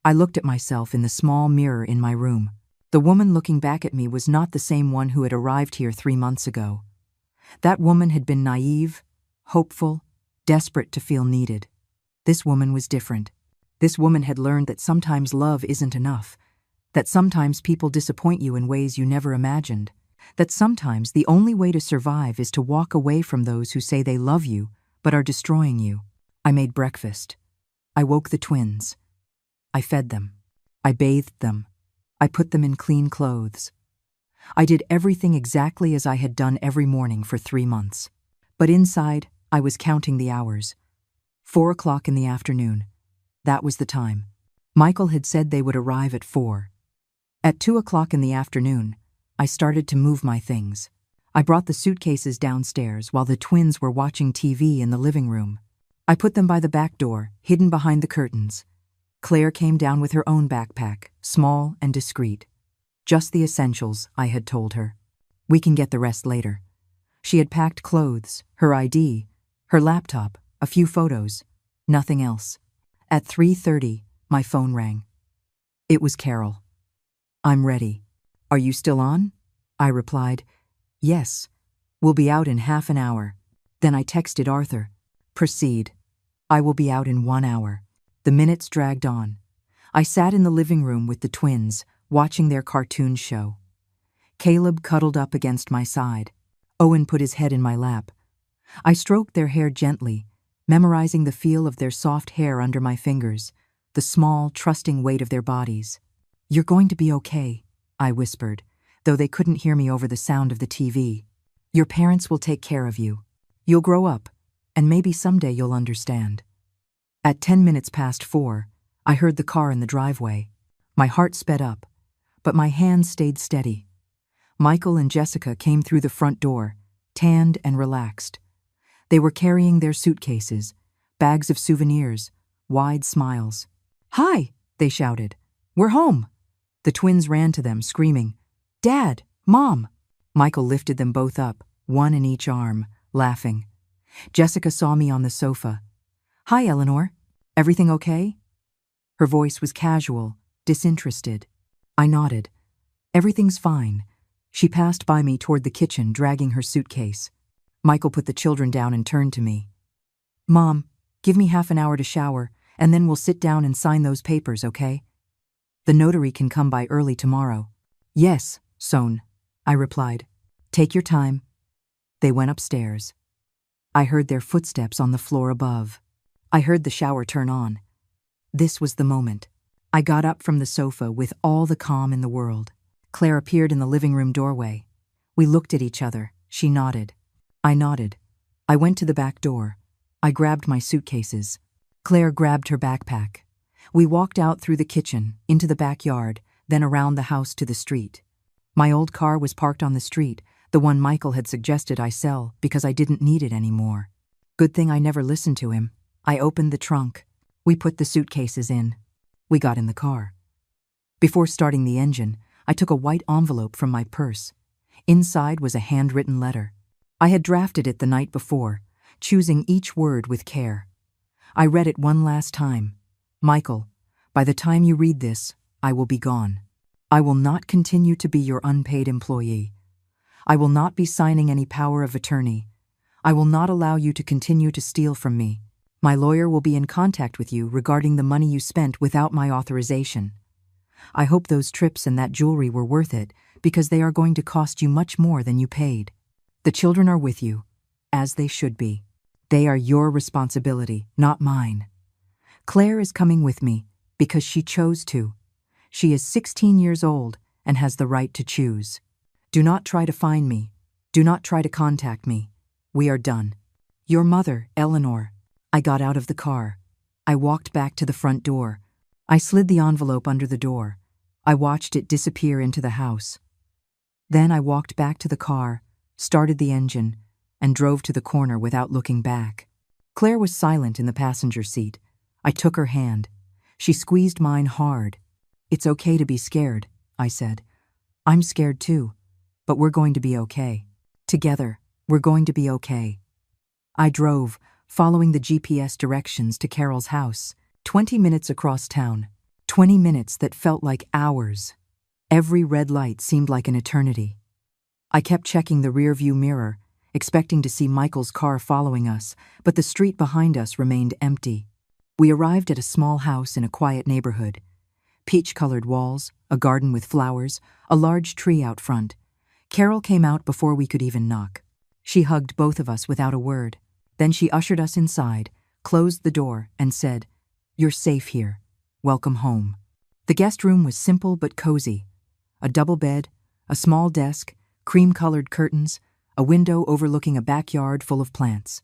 I looked at myself in the small mirror in my room. The woman looking back at me was not the same one who had arrived here 3 months ago. That woman had been naive, hopeful, desperate to feel needed. This woman was different. This woman had learned that sometimes love isn't enough, that sometimes people disappoint you in ways you never imagined, that sometimes the only way to survive is to walk away from those who say they love you but are destroying you. I made breakfast. I woke the twins. I fed them. I bathed them. I put them in clean clothes. I did everything exactly as I had done every morning for 3 months. But inside, I was counting the hours. 4 o'clock in the afternoon. That was the time. Michael had said they would arrive at 4. At 2 o'clock in the afternoon, I started to move my things. I brought the suitcases downstairs while the twins were watching TV in the living room. I put them by the back door, hidden behind the curtains. Claire came down with her own backpack, small and discreet. Just the essentials, I had told her. We can get the rest later. She had packed clothes, her ID, her laptop, a few photos, nothing else. At 3:30, my phone rang. It was Carol. I'm ready. Are you still on? I replied, yes. We'll be out in half an hour. Then I texted Arthur. Proceed. I will be out in 1 hour. The minutes dragged on. I sat in the living room with the twins, watching their cartoon show. Caleb cuddled up against my side. Owen put his head in my lap. I stroked their hair gently, memorizing the feel of their soft hair under my fingers, the small, trusting weight of their bodies. You're going to be okay, I whispered, though they couldn't hear me over the sound of the TV. Your parents will take care of you. You'll grow up, and maybe someday you'll understand. At 10 minutes past 4, I heard the car in the driveway. My heart sped up, but my hands stayed steady. Michael and Jessica came through the front door, tanned and relaxed. They were carrying their suitcases, bags of souvenirs, wide smiles. Hi, they shouted. We're home. The twins ran to them, screaming, Dad, Mom. Michael lifted them both up, one in each arm, laughing. Jessica saw me on the sofa. Hi, Eleanor. Everything okay? Her voice was casual, disinterested. I nodded. Everything's fine. She passed by me toward the kitchen, dragging her suitcase. Michael put the children down and turned to me. Mom, give me half an hour to shower, and then we'll sit down and sign those papers, okay? The notary can come by early tomorrow. Yes, Son, I replied. Take your time. They went upstairs. I heard their footsteps on the floor above. I heard the shower turn on. This was the moment. I got up from the sofa with all the calm in the world. Claire appeared in the living room doorway. We looked at each other. She nodded. I nodded. I went to the back door. I grabbed my suitcases. Claire grabbed her backpack. We walked out through the kitchen, into the backyard, then around the house to the street. My old car was parked on the street, the one Michael had suggested I sell because I didn't need it anymore. Good thing I never listened to him. I opened the trunk. We put the suitcases in. We got in the car. Before starting the engine, I took a white envelope from my purse. Inside was a handwritten letter. I had drafted it the night before, choosing each word with care. I read it one last time. Michael, by the time you read this, I will be gone. I will not continue to be your unpaid employee. I will not be signing any power of attorney. I will not allow you to continue to steal from me. My lawyer will be in contact with you regarding the money you spent without my authorization. I hope those trips and that jewelry were worth it, because they are going to cost you much more than you paid. The children are with you, as they should be. They are your responsibility, not mine. Claire is coming with me because she chose to. She is 16 years old and has the right to choose. Do not try to find me. Do not try to contact me. We are done. Your mother, Eleanor. I got out of the car. I walked back to the front door. I slid the envelope under the door. I watched it disappear into the house. Then I walked back to the car, started the engine, and drove to the corner without looking back. Claire was silent in the passenger seat. I took her hand. She squeezed mine hard. It's okay to be scared, I said. I'm scared too, but we're going to be okay. Together, we're going to be okay. I drove, following the GPS directions to Carol's house, 20 minutes across town. 20 minutes that felt like hours. Every red light seemed like an eternity. I kept checking the rearview mirror, expecting to see Michael's car following us, but the street behind us remained empty. We arrived at a small house in a quiet neighborhood. Peach-colored walls, a garden with flowers, a large tree out front. Carol came out before we could even knock. She hugged both of us without a word. Then she ushered us inside, closed the door, and said, "You're safe here. Welcome home." The guest room was simple but cozy. A double bed, a small desk, cream-colored curtains, a window overlooking a backyard full of plants.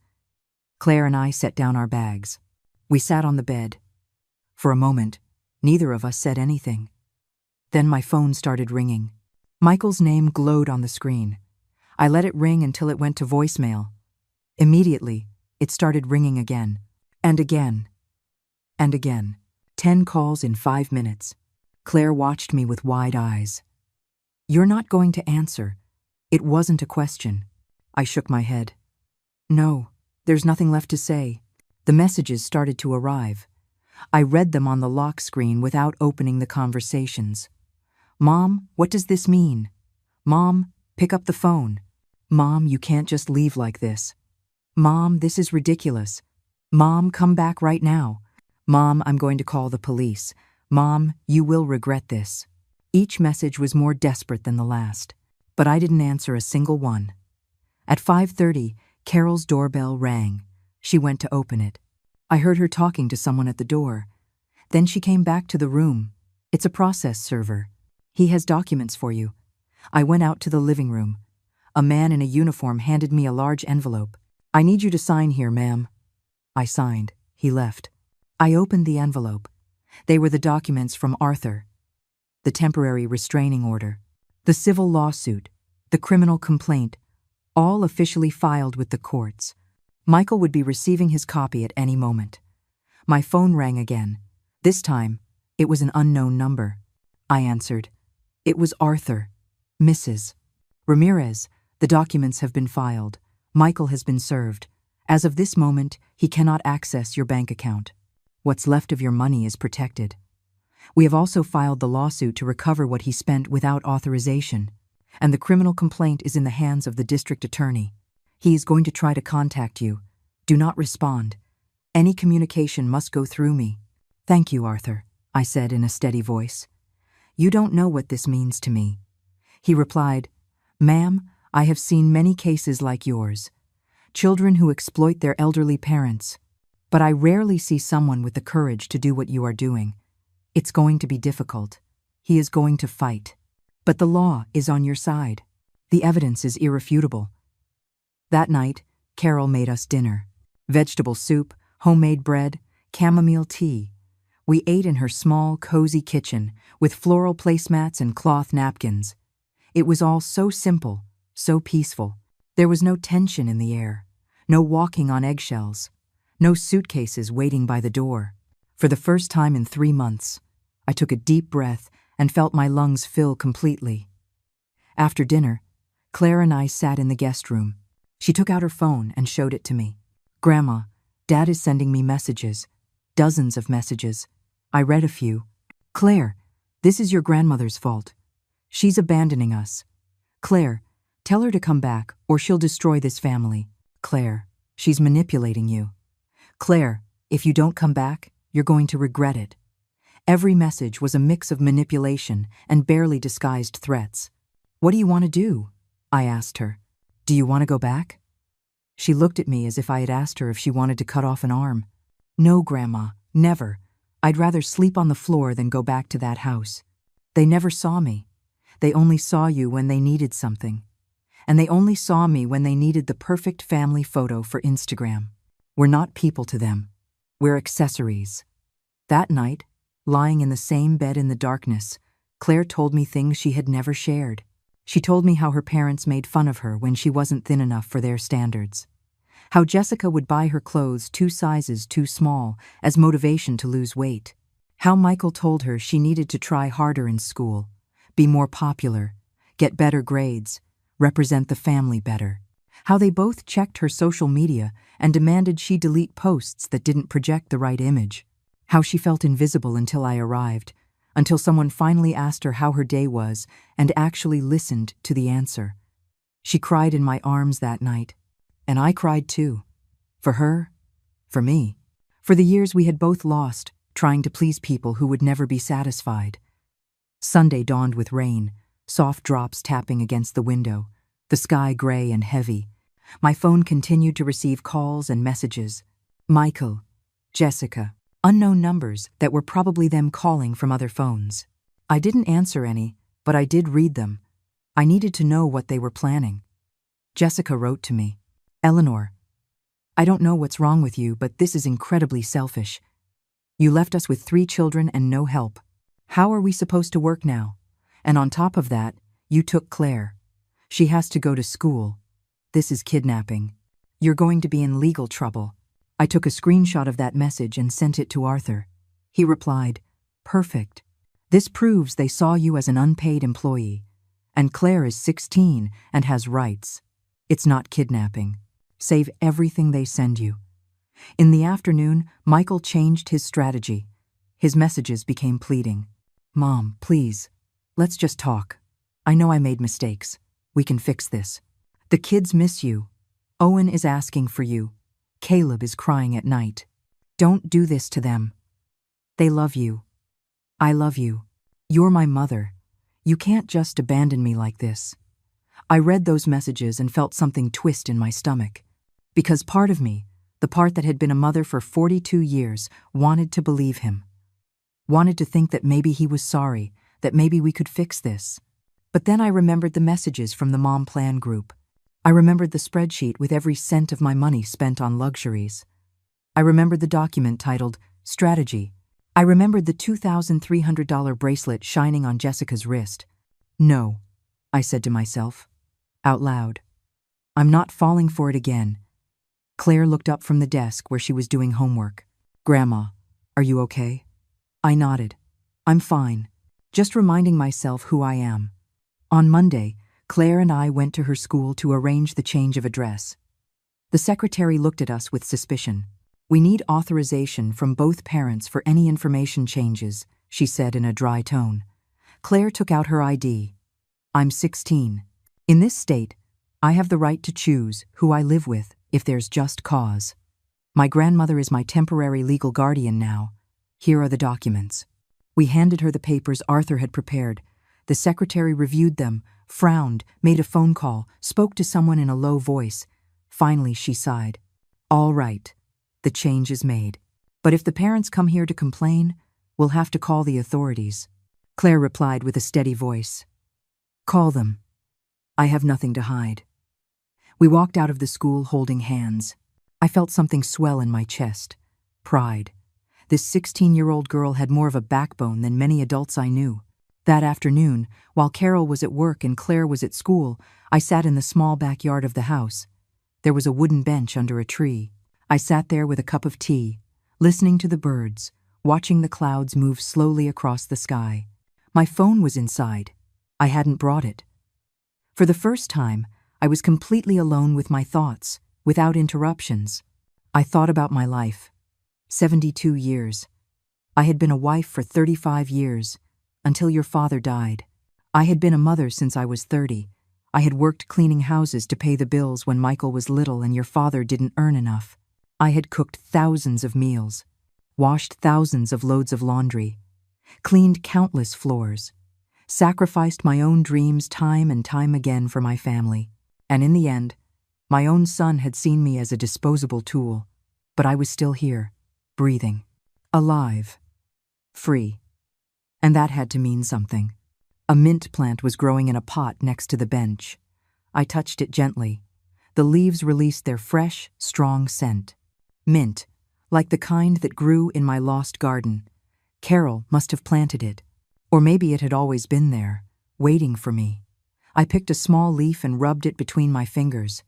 Claire and I set down our bags. We sat on the bed. For a moment, neither of us said anything. Then my phone started ringing. Michael's name glowed on the screen. I let it ring until it went to voicemail. Immediately, it started ringing again, and again, and again. 10 calls in 5 minutes. Claire watched me with wide eyes. "You're not going to answer." It wasn't a question. I shook my head. "No, there's nothing left to say." The messages started to arrive. I read them on the lock screen without opening the conversations. Mom, what does this mean? Mom, pick up the phone. Mom, you can't just leave like this. Mom, this is ridiculous. Mom, come back right now. Mom, I'm going to call the police. Mom, you will regret this. Each message was more desperate than the last, but I didn't answer a single one. At 5:30, Carol's doorbell rang. She went to open it. I heard her talking to someone at the door. Then she came back to the room. It's a process server. He has documents for you. I went out to the living room. A man in a uniform handed me a large envelope. I need you to sign here, ma'am. I signed. He left. I opened the envelope. They were the documents from Arthur. The temporary restraining order, the civil lawsuit, the criminal complaint, all officially filed with the courts. Michael would be receiving his copy at any moment. My phone rang again. This time, it was an unknown number. I answered. It was Arthur. Mrs. Ramirez, the documents have been filed. Michael has been served. As of this moment, he cannot access your bank account. What's left of your money is protected. We have also filed the lawsuit to recover what he spent without authorization, and the criminal complaint is in the hands of the district attorney. He is going to try to contact you. Do not respond. Any communication must go through me. Thank you, Arthur, I said in a steady voice. You don't know what this means to me. He replied, Ma'am, I have seen many cases like yours. Children who exploit their elderly parents. But I rarely see someone with the courage to do what you are doing. It's going to be difficult. He is going to fight. But the law is on your side. The evidence is irrefutable. That night, Carol made us dinner. Vegetable soup, homemade bread, chamomile tea. We ate in her small, cozy kitchen with floral placemats and cloth napkins. It was all so simple, so peaceful. There was no tension in the air, no walking on eggshells, no suitcases waiting by the door. For the first time in 3 months, I took a deep breath and felt my lungs fill completely. After dinner, Claire and I sat in the guest room. She took out her phone and showed it to me. Grandma, Dad is sending me messages. Dozens of messages. I read a few. Claire, this is your grandmother's fault. She's abandoning us. Claire, tell her to come back or she'll destroy this family. Claire, she's manipulating you. Claire, if you don't come back, you're going to regret it. Every message was a mix of manipulation and barely disguised threats. What do you want to do? I asked her. Do you want to go back? She looked at me as if I had asked her if she wanted to cut off an arm. No, Grandma, never. I'd rather sleep on the floor than go back to that house. They never saw me. They only saw you when they needed something. And they only saw me when they needed the perfect family photo for Instagram. We're not people to them. We're accessories. That night, lying in the same bed in the darkness, Claire told me things she had never shared. She told me how her parents made fun of her when she wasn't thin enough for their standards. How Jessica would buy her clothes 2 sizes too small as motivation to lose weight. How Michael told her she needed to try harder in school, be more popular, get better grades, represent the family better. How they both checked her social media and demanded she delete posts that didn't project the right image. How she felt invisible until I arrived, until someone finally asked her how her day was and actually listened to the answer. She cried in my arms that night, and I cried too. For her, for me, for the years we had both lost, trying to please people who would never be satisfied. Sunday dawned with rain, soft drops tapping against the window, the sky gray and heavy. My phone continued to receive calls and messages. Michael, Jessica, unknown numbers that were probably them calling from other phones. I didn't answer any, but I did read them. I needed to know what they were planning. Jessica wrote to me, Eleanor, I don't know what's wrong with you, but this is incredibly selfish. You left us with 3 children and no help. How are we supposed to work now? And on top of that, you took Claire. She has to go to school. This is kidnapping. You're going to be in legal trouble. I took a screenshot of that message and sent it to Arthur. He replied, Perfect. This proves they saw you as an unpaid employee. And Claire is 16 and has rights. It's not kidnapping. Save everything they send you. In the afternoon, Michael changed his strategy. His messages became pleading. Mom, please. Let's just talk. I know I made mistakes. We can fix this. The kids miss you. Owen is asking for you. Caleb is crying at night. Don't do this to them. They love you. I love you. You're my mother. You can't just abandon me like this. I read those messages and felt something twist in my stomach. Because part of me, the part that had been a mother for 42 years, wanted to believe him. Wanted to think that maybe he was sorry, that maybe we could fix this. But then I remembered the messages from the Mom Plan group. I remembered the spreadsheet with every cent of my money spent on luxuries. I remembered the document titled Strategy. I remembered the $2,300 bracelet shining on Jessica's wrist. No, I said to myself, out loud. I'm not falling for it again. Claire looked up from the desk where she was doing homework. Grandma, are you okay? I nodded. I'm fine. Just reminding myself who I am. On Monday, Claire and I went to her school to arrange the change of address. The secretary looked at us with suspicion. We need authorization from both parents for any information changes, she said in a dry tone. Claire took out her ID. I'm 16. In this state, I have the right to choose who I live with if there's just cause. My grandmother is my temporary legal guardian now. Here are the documents. We handed her the papers Arthur had prepared. The secretary reviewed them, frowned, made a phone call, spoke to someone in a low voice. Finally, she sighed. All right, the change is made. But if the parents come here to complain, we'll have to call the authorities. Claire replied with a steady voice. Call them. I have nothing to hide. We walked out of the school holding hands. I felt something swell in my chest. Pride. This 16-year-old girl had more of a backbone than many adults I knew. That afternoon, while Carol was at work and Claire was at school, I sat in the small backyard of the house. There was a wooden bench under a tree. I sat there with a cup of tea, listening to the birds, watching the clouds move slowly across the sky. My phone was inside. I hadn't brought it. For the first time, I was completely alone with my thoughts, without interruptions. I thought about my life. 72 years. I had been a wife for 35 years, until your father died. I had been a mother since I was 30. I had worked cleaning houses to pay the bills when Michael was little and your father didn't earn enough. I had cooked thousands of meals, washed thousands of loads of laundry, cleaned countless floors, sacrificed my own dreams time and time again for my family. And in the end, my own son had seen me as a disposable tool, but I was still here, breathing, alive, free. And that had to mean something. A mint plant was growing in a pot next to the bench. I touched it gently. The leaves released their fresh, strong scent. Mint, like the kind that grew in my lost garden. Carol must have planted it. Or maybe it had always been there, waiting for me. I picked a small leaf and rubbed it between my fingers.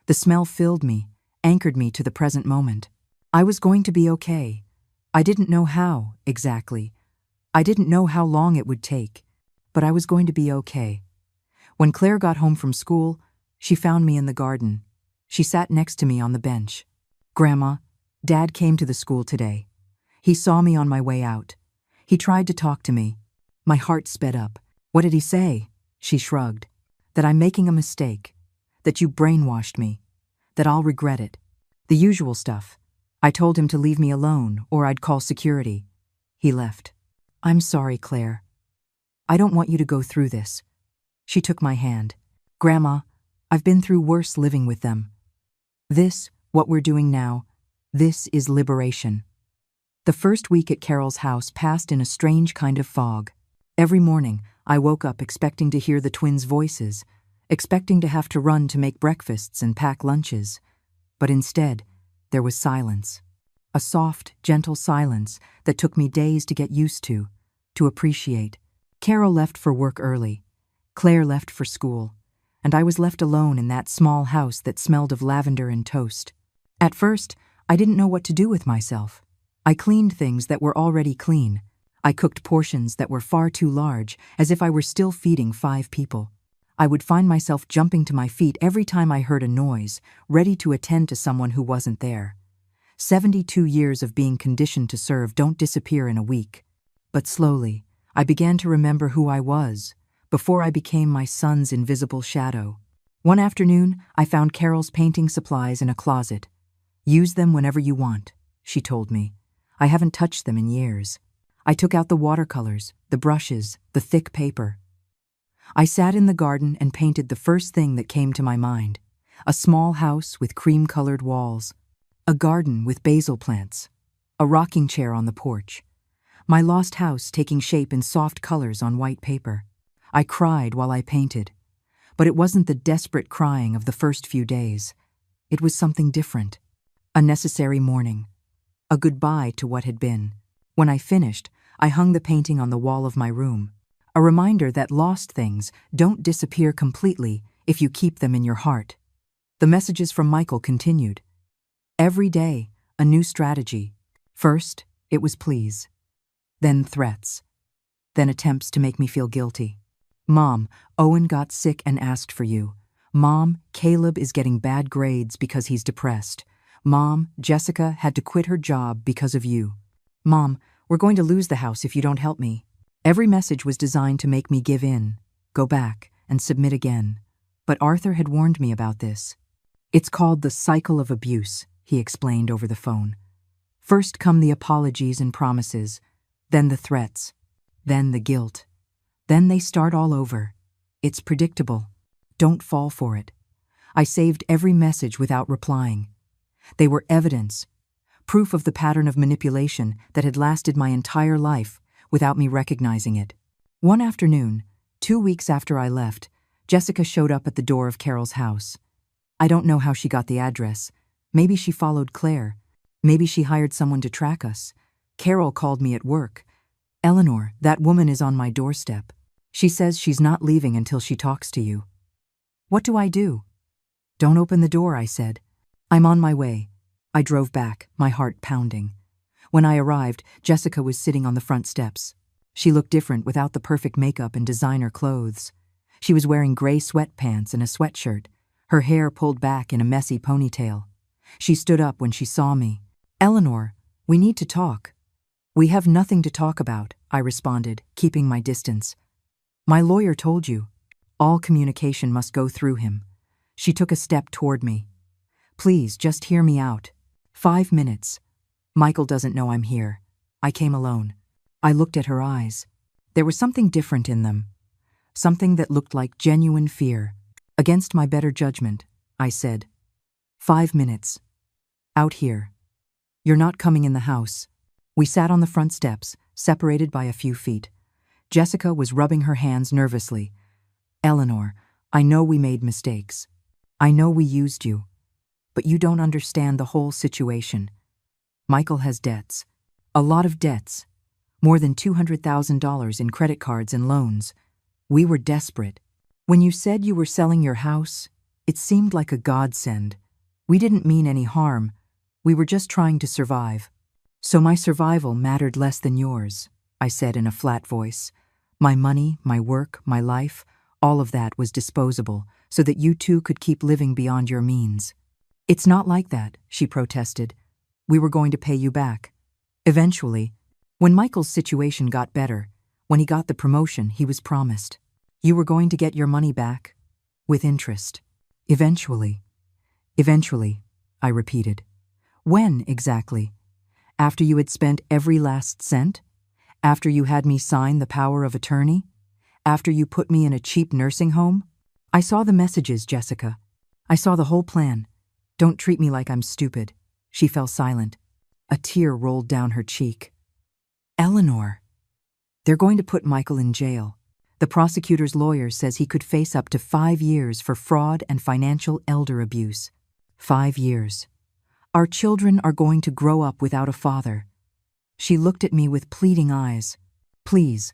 The smell filled me, anchored me to the present moment. I was going to be okay. I didn't know how, exactly. I didn't know how long it would take, but I was going to be okay. When Claire got home from school, she found me in the garden. She sat next to me on the bench. Grandma, Dad came to the school today. He saw me on my way out. He tried to talk to me. My heart sped up. What did he say? She shrugged. That I'm making a mistake. That you brainwashed me. That I'll regret it. The usual stuff. I told him to leave me alone, or I'd call security. He left. I'm sorry, Claire. I don't want you to go through this. She took my hand. Grandma, I've been through worse living with them. This, what we're doing now, this is liberation. The first week at Carol's house passed in a strange kind of fog. Every morning, I woke up expecting to hear the twins' voices, expecting to have to run to make breakfasts and pack lunches. But instead, there was silence. A soft, gentle silence that took me days to get used to appreciate. Carol left for work early. Claire left for school. And I was left alone in that small house that smelled of lavender and toast. At first, I didn't know what to do with myself. I cleaned things that were already clean. I cooked portions that were far too large, as if I were still feeding 5 people. I would find myself jumping to my feet every time I heard a noise, ready to attend to someone who wasn't there. 72 years of being conditioned to serve don't disappear in a week. But slowly, I began to remember who I was, before I became my son's invisible shadow. One afternoon, I found Carol's painting supplies in a closet. "Use them whenever you want," she told me. "I haven't touched them in years." I took out the watercolors, the brushes, the thick paper. I sat in the garden and painted the first thing that came to my mind. A small house with cream-colored walls. A garden with basil plants. A rocking chair on the porch. My lost house taking shape in soft colors on white paper. I cried while I painted. But it wasn't the desperate crying of the first few days. It was something different. A necessary mourning. A goodbye to what had been. When I finished, I hung the painting on the wall of my room. A reminder that lost things don't disappear completely if you keep them in your heart. The messages from Michael continued. Every day, a new strategy. First, it was please. Then threats. Then attempts to make me feel guilty. "Mom, Owen got sick and asked for you. Mom, Caleb is getting bad grades because he's depressed. Mom, Jessica had to quit her job because of you. Mom, we're going to lose the house if you don't help me." Every message was designed to make me give in, go back, and submit again. But Arthur had warned me about this. "It's called the cycle of abuse," he explained over the phone. "First come the apologies and promises, then the threats, then the guilt. Then they start all over. It's predictable. Don't fall for it." I saved every message without replying. They were evidence, proof of the pattern of manipulation that had lasted my entire life without me recognizing it. One afternoon, 2 weeks after I left, Jessica showed up at the door of Carol's house. I don't know how she got the address. Maybe she followed Claire. Maybe she hired someone to track us. Carol called me at work. "Eleanor, that woman is on my doorstep. She says she's not leaving until she talks to you." "What do I do?" "Don't open the door," I said. "I'm on my way." I drove back, my heart pounding. When I arrived, Jessica was sitting on the front steps. She looked different without the perfect makeup and designer clothes. She was wearing gray sweatpants and a sweatshirt, her hair pulled back in a messy ponytail. She stood up when she saw me. "Eleanor, we need to talk." "We have nothing to talk about," I responded, keeping my distance. "My lawyer told you. All communication must go through him." She took a step toward me. "Please, just hear me out. 5 minutes. Michael doesn't know I'm here. I came alone." I looked at her eyes. There was something different in them. Something that looked like genuine fear. Against my better judgment, I said, 5 minutes. Out here. You're not coming in the house." We sat on the front steps, separated by a few feet. Jessica was rubbing her hands nervously. "Eleanor, I know we made mistakes. I know we used you. But you don't understand the whole situation. Michael has debts. A lot of debts. More than $200,000 in credit cards and loans. We were desperate. When you said you were selling your house, it seemed like a godsend. We didn't mean any harm. We were just trying to survive. So my survival mattered less than yours," I said in a flat voice. "My money, my work, my life, all of that was disposable so that you two could keep living beyond your means." "It's not like that," she protested. "We were going to pay you back. Eventually, when Michael's situation got better, when he got the promotion he was promised, you were going to get your money back, with interest. Eventually." "Eventually," I repeated. "When exactly? After you had spent every last cent? After you had me sign the power of attorney? After you put me in a cheap nursing home?" "I saw the messages, Jessica. I saw the whole plan. Don't treat me like I'm stupid." She fell silent. A tear rolled down her cheek. "Eleanor, they're going to put Michael in jail. The prosecutor's lawyer says he could face up to 5 years for fraud and financial elder abuse. 5 years. Our children are going to grow up without a father." She looked at me with pleading eyes. "Please,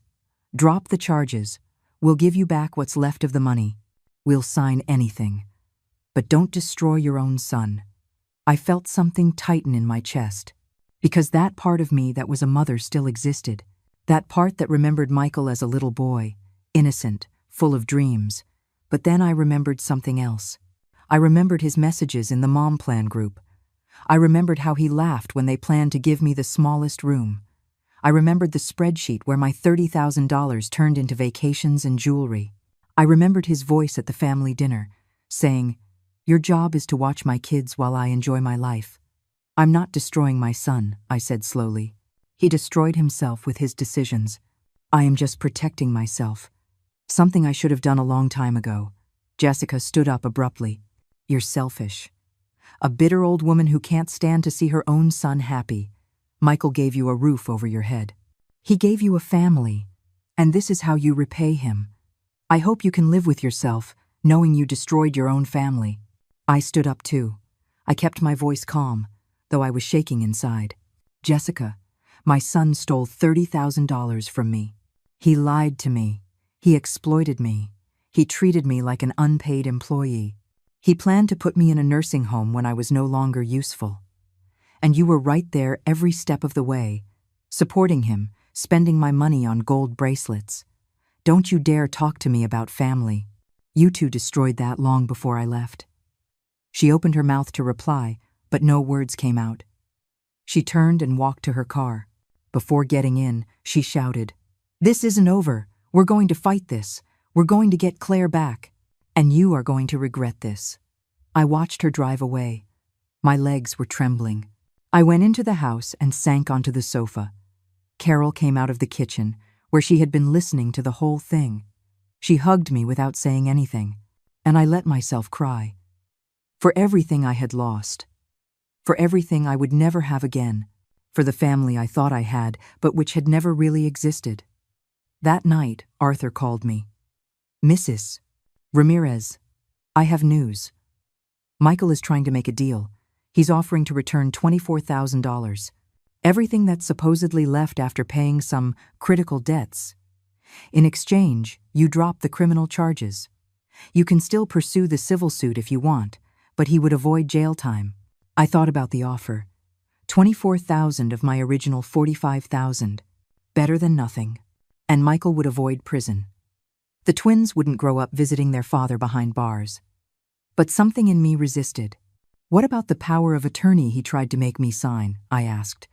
drop the charges. We'll give you back what's left of the money. We'll sign anything. But don't destroy your own son." I felt something tighten in my chest, because that part of me that was a mother still existed, that part that remembered Michael as a little boy, innocent, full of dreams. But then I remembered something else. I remembered his messages in the Mom Plan group. I remembered how he laughed when they planned to give me the smallest room. I remembered the spreadsheet where my $30,000 turned into vacations and jewelry. I remembered his voice at the family dinner, saying, "Your job is to watch my kids while I enjoy my life." "I'm not destroying my son," I said slowly. "He destroyed himself with his decisions. I am just protecting myself. Something I should have done a long time ago." Jessica stood up abruptly. "You're selfish. A bitter old woman who can't stand to see her own son happy. Michael gave you a roof over your head. He gave you a family, and this is how you repay him. I hope you can live with yourself, knowing you destroyed your own family." I stood up too. I kept my voice calm, though I was shaking inside. "Jessica, my son stole $30,000 from me. He lied to me. He exploited me. He treated me like an unpaid employee. He planned to put me in a nursing home when I was no longer useful. And you were right there every step of the way, supporting him, spending my money on gold bracelets. Don't you dare talk to me about family. You two destroyed that long before I left." She opened her mouth to reply, but no words came out. She turned and walked to her car. Before getting in, she shouted, "This isn't over. We're going to fight this. We're going to get Claire back. And you are going to regret this." I watched her drive away. My legs were trembling. I went into the house and sank onto the sofa. Carol came out of the kitchen, where she had been listening to the whole thing. She hugged me without saying anything, and I let myself cry. For everything I had lost. For everything I would never have again. For the family I thought I had, but which had never really existed. That night, Arthur called me. "Mrs. Ramirez, I have news. Michael is trying to make a deal. He's offering to return $24,000. Everything that's supposedly left after paying some critical debts. In exchange, you drop the criminal charges. You can still pursue the civil suit if you want, but he would avoid jail time." I thought about the offer. 24,000 of my original 45,000. Better than nothing. And Michael would avoid prison. The twins wouldn't grow up visiting their father behind bars. But something in me resisted. "What about the power of attorney he tried to make me sign?" I asked.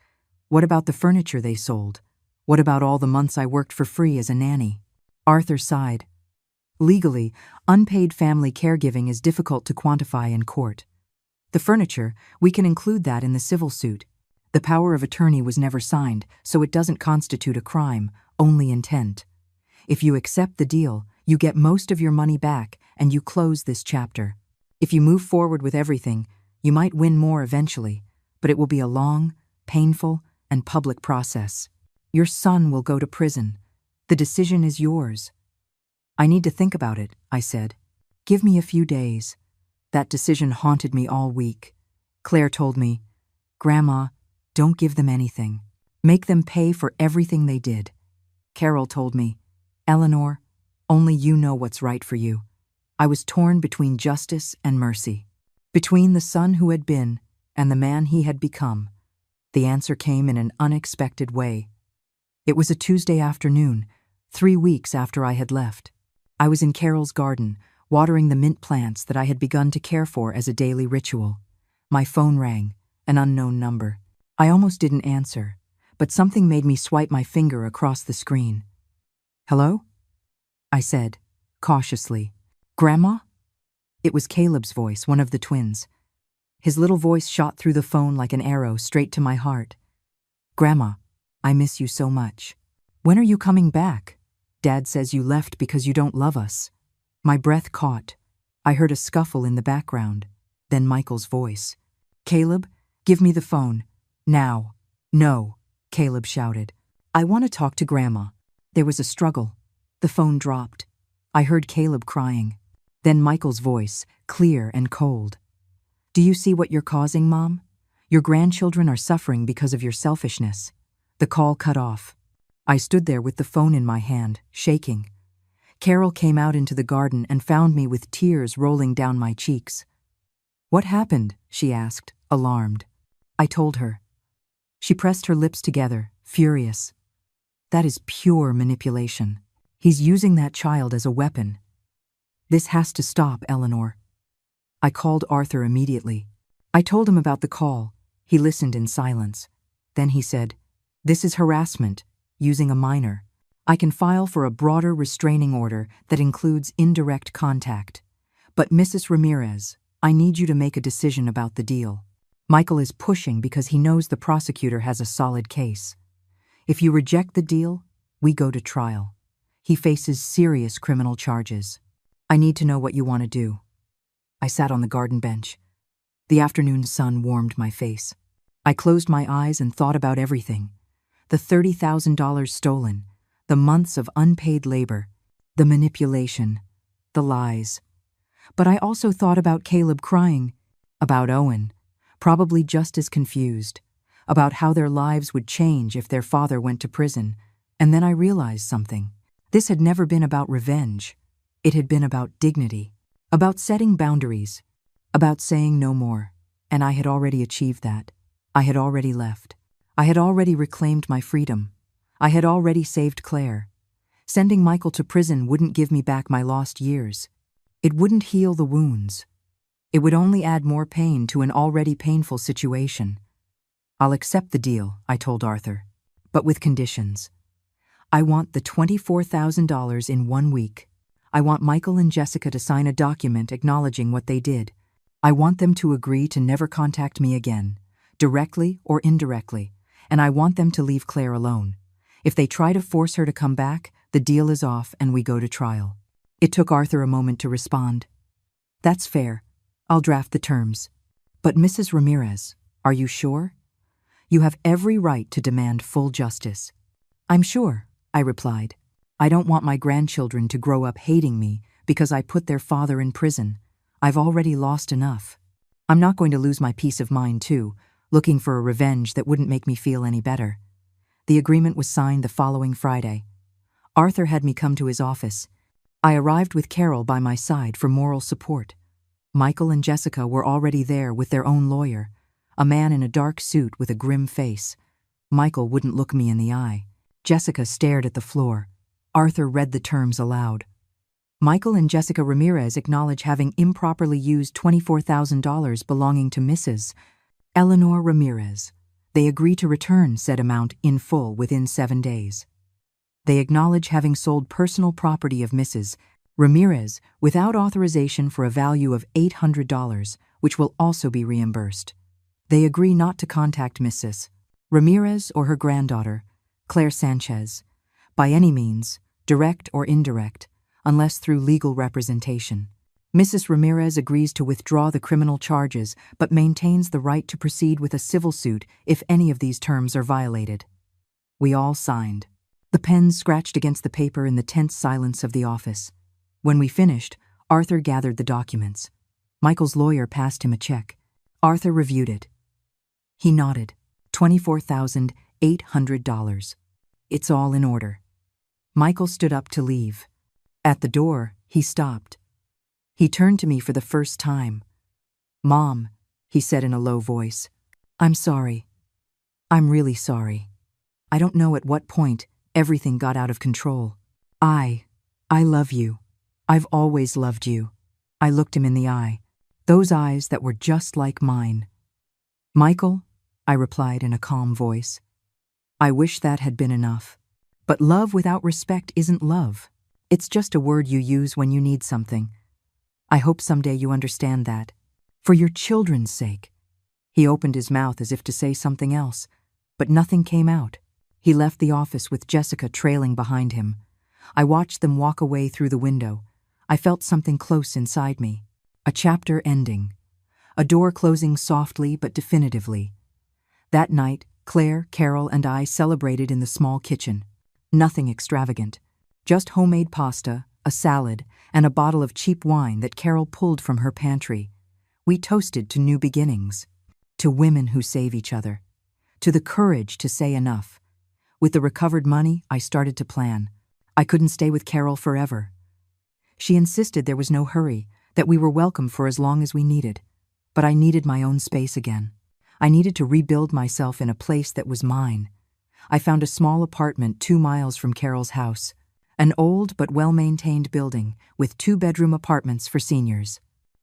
"What about the furniture they sold? What about all the months I worked for free as a nanny?" Arthur sighed. "Legally, unpaid family caregiving is difficult to quantify in court. The furniture, we can include that in the civil suit. The power of attorney was never signed, so it doesn't constitute a crime, only intent. If you accept the deal, you get most of your money back and you close this chapter. If you move forward with everything, you might win more eventually, but it will be a long, painful, and public process. Your son will go to prison. The decision is yours." "I need to think about it," I said. "Give me a few days." That decision haunted me all week. Claire told me, "Grandma, don't give them anything. Make them pay for everything they did." Carol told me, "Eleanor, only you know what's right for you." I was torn between justice and mercy. Between the son who had been and the man he had become. The answer came in an unexpected way. It was a Tuesday afternoon, 3 weeks after I had left. I was in Carol's garden, watering the mint plants that I had begun to care for as a daily ritual. My phone rang, an unknown number. I almost didn't answer, but something made me swipe my finger across the screen. "Hello?" I said, cautiously. "Grandma?" It was Caleb's voice, one of the twins. His little voice shot through the phone like an arrow straight to my heart. "Grandma, I miss you so much. When are you coming back? Dad says you left because you don't love us." My breath caught. I heard a scuffle in the background, then Michael's voice. "Caleb, give me the phone. Now." "No," Caleb shouted. "I want to talk to Grandma." There was a struggle. The phone dropped. I heard Caleb crying. Then Michael's voice, clear and cold. "Do you see what you're causing, Mom? Your grandchildren are suffering because of your selfishness." The call cut off. I stood there with the phone in my hand, shaking. Carol came out into the garden and found me with tears rolling down my cheeks. "What happened?" she asked, alarmed. I told her. She pressed her lips together, furious. "That is pure manipulation. He's using that child as a weapon. This has to stop, Eleanor." I called Arthur immediately. I told him about the call, He listened in silence. Then he said, "This is harassment, using a minor. I can file for a broader restraining order that includes indirect contact. But Mrs. Ramirez, I need you to make a decision about the deal." Michael is pushing because he knows the prosecutor has a solid case. If you reject the deal, we go to trial. He faces serious criminal charges. "I need to know what you want to do." I sat on the garden bench. The afternoon sun warmed my face. I closed my eyes and thought about everything. The $30,000 stolen, the months of unpaid labor, the manipulation, the lies. But I also thought about Caleb crying, about Owen, probably just as confused, about how their lives would change if their father went to prison. And then I realized something. This had never been about revenge. It had been about dignity, about setting boundaries, about saying no more. And I had already achieved that. I had already left. I had already reclaimed my freedom. I had already saved Claire. Sending Michael to prison wouldn't give me back my lost years. It wouldn't heal the wounds. It would only add more pain to an already painful situation. "I'll accept the deal," I told Arthur, "but with conditions. I want the $24,000 in 1 week. I want Michael and Jessica to sign a document acknowledging what they did. I want them to agree to never contact me again, directly or indirectly, and I want them to leave Claire alone. If they try to force her to come back, the deal is off and we go to trial." It took Arthur a moment to respond. "That's fair. I'll draft the terms. But Mrs. Ramirez, are you sure? You have every right to demand full justice." "I'm sure," I replied. "I don't want my grandchildren to grow up hating me because I put their father in prison. I've already lost enough. I'm not going to lose my peace of mind too, looking for a revenge that wouldn't make me feel any better." The agreement was signed the following Friday. Arthur had me come to his office. I arrived with Carol by my side for moral support. Michael and Jessica were already there with their own lawyer, a man in a dark suit with a grim face. Michael wouldn't look me in the eye. Jessica stared at the floor. Arthur read the terms aloud. Michael and Jessica Ramirez acknowledge having improperly used $24,000 belonging to Mrs. Eleanor Ramirez. They agree to return said amount in full within 7 days. They acknowledge having sold personal property of Mrs. Ramirez without authorization for a value of $800, which will also be reimbursed. They agree not to contact Mrs. Ramirez or her granddaughter, Claire Sanchez, by any means, direct or indirect, unless through legal representation. Mrs. Ramirez agrees to withdraw the criminal charges but maintains the right to proceed with a civil suit if any of these terms are violated. We all signed. The pens scratched against the paper in the tense silence of the office. When we finished, Arthur gathered the documents. Michael's lawyer passed him a check. Arthur reviewed it. He nodded. $24,800. "It's all in order." Michael stood up to leave. At the door, he stopped. He turned to me for the first time. "Mom," he said in a low voice, "I'm sorry. I'm really sorry. I don't know at what point everything got out of control. I love you. I've always loved you." I looked him in the eye, those eyes that were just like mine. "Michael," I replied in a calm voice, "I wish that had been enough. But love without respect isn't love. It's just a word you use when you need something. I hope someday you understand that. For your children's sake." He opened his mouth as if to say something else, but nothing came out. He left the office with Jessica trailing behind him. I watched them walk away through the window. I felt something close inside me. A chapter ending. A door closing softly but definitively. That night, Claire, Carol, and I celebrated in the small kitchen. Nothing extravagant. Just homemade pasta, a salad, and a bottle of cheap wine that Carol pulled from her pantry. We toasted to new beginnings. To women who save each other. To the courage to say enough. With the recovered money, I started to plan. I couldn't stay with Carol forever. She insisted there was no hurry, that we were welcome for as long as we needed. But I needed my own space again. I needed to rebuild myself in a place that was mine. I found a small apartment 2 miles from Carol's house. An old but well-maintained building with 2-bedroom apartments for seniors.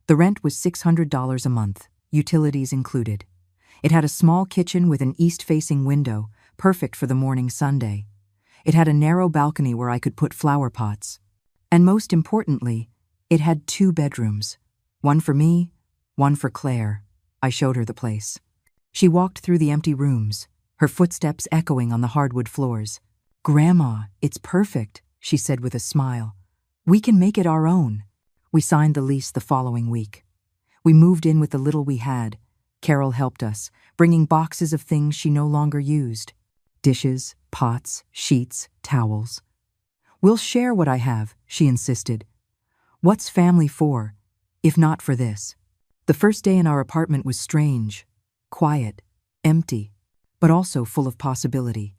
The rent was $600 a month, utilities included. It had a small kitchen with an east-facing window, perfect for the morning Sunday. It had a narrow balcony where I could put flower pots. And most importantly, it had 2 bedrooms. One for me, one for Claire. I showed her the place. She walked through the empty rooms, her footsteps echoing on the hardwood floors. "Grandma, it's perfect," she said with a smile. "We can make it our own." We signed the lease the following week. We moved in with the little we had. Carol helped us, bringing boxes of things she no longer used. Dishes, pots, sheets, towels. "We'll share what I have," she insisted. "What's family for, if not for this?" The first day in our apartment was strange, quiet, empty, but also full of possibility.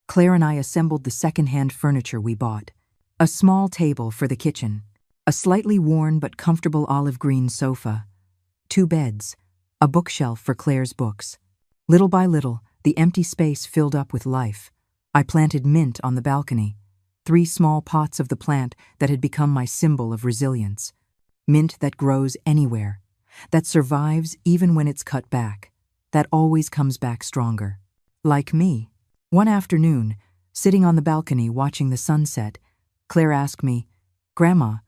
Claire and I assembled the second-hand furniture we bought. A small table for the kitchen, a slightly worn but comfortable olive green sofa, 2 beds, a bookshelf for Claire's books. Little by little, the empty space filled up with life. I planted mint on the balcony, 3 small pots of the plant that had become my symbol of resilience. Mint that grows anywhere, that survives even when it's cut back, that always comes back stronger. Like me. One afternoon, sitting on the balcony watching the sunset, Claire asked me, "Grandma,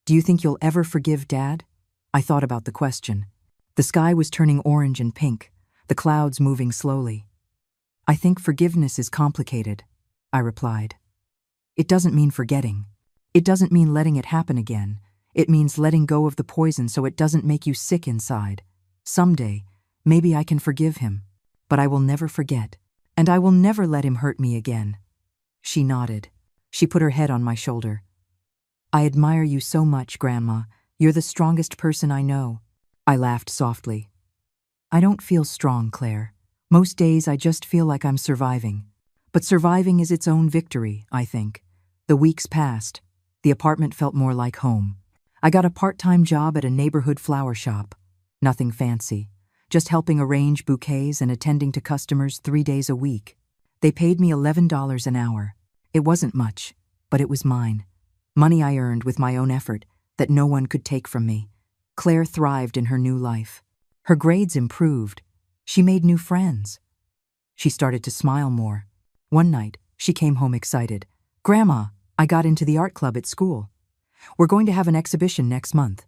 do you think you'll ever forgive Dad?" I thought about the question. The sky was turning orange and pink, the clouds moving slowly. "I think forgiveness is complicated," I replied. "It doesn't mean forgetting. It doesn't mean letting it happen again. It means letting go of the poison so it doesn't make you sick inside. Someday, maybe I can forgive him, but I will never forget, and I will never let him hurt me again." She nodded. She put her head on my shoulder. "I admire you so much, Grandma. You're the strongest person I know." I laughed softly. "I don't feel strong, Claire. Most days I just feel like I'm surviving. But surviving is its own victory, I think." The weeks passed. The apartment felt more like home. I got a part-time job at a neighborhood flower shop. Nothing fancy, just helping arrange bouquets and attending to customers 3 days a week. They paid me $11 an hour. It wasn't much, but it was mine. Money I earned with my own effort that no one could take from me. Claire thrived in her new life. Her grades improved. She made new friends. She started to smile more. One night, she came home excited. "Grandma, I got into the art club at school. We're going to have an exhibition next month.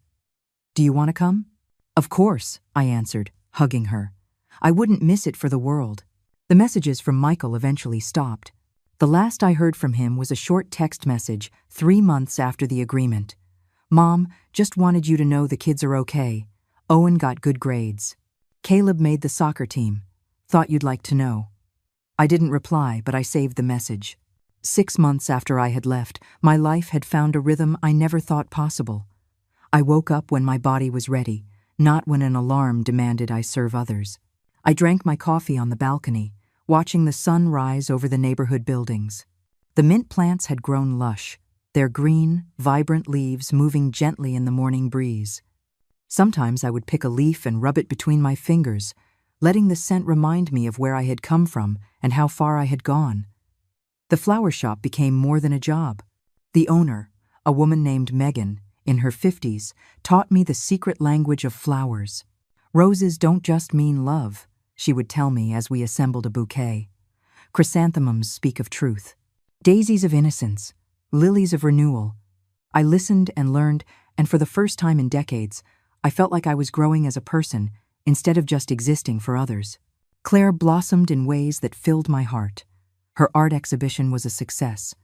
Do you want to come?" "Of course," I answered, hugging her. I wouldn't miss it for the world. The messages from Michael eventually stopped. The last I heard from him was a short text message 3 months after the agreement. "Mom, just wanted you to know the kids are okay. Owen got good grades. Caleb made the soccer team. Thought you'd like to know." I didn't reply, but I saved the message. 6 months after I had left, my life had found a rhythm I never thought possible. I woke up when my body was ready, not when an alarm demanded I serve others. I drank my coffee on the balcony, watching the sun rise over the neighborhood buildings. The mint plants had grown lush, their green, vibrant leaves moving gently in the morning breeze. Sometimes I would pick a leaf and rub it between my fingers, letting the scent remind me of where I had come from and how far I had gone. The flower shop became more than a job. The owner, a woman named Megan, in her 50s, taught me the secret language of flowers. "Roses don't just mean love," she would tell me as we assembled a bouquet. "Chrysanthemums speak of truth. Daisies of innocence. Lilies of renewal." I listened and learned, and for the first time in decades, I felt like I was growing as a person instead of just existing for others. Claire blossomed in ways that filled my heart. Her art exhibition was a success.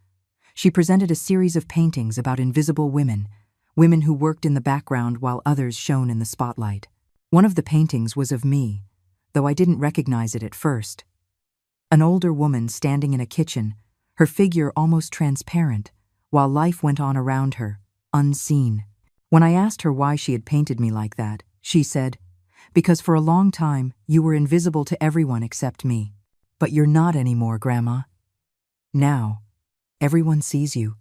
She presented a series of paintings about invisible women, women who worked in the background while others shone in the spotlight. One of the paintings was of me, though I didn't recognize it at first. An older woman standing in a kitchen, her figure almost transparent, while life went on around her, unseen. When I asked her why she had painted me like that, she said, "Because for a long time, you were invisible to everyone except me. But you're not anymore, Grandma. Now, everyone sees you."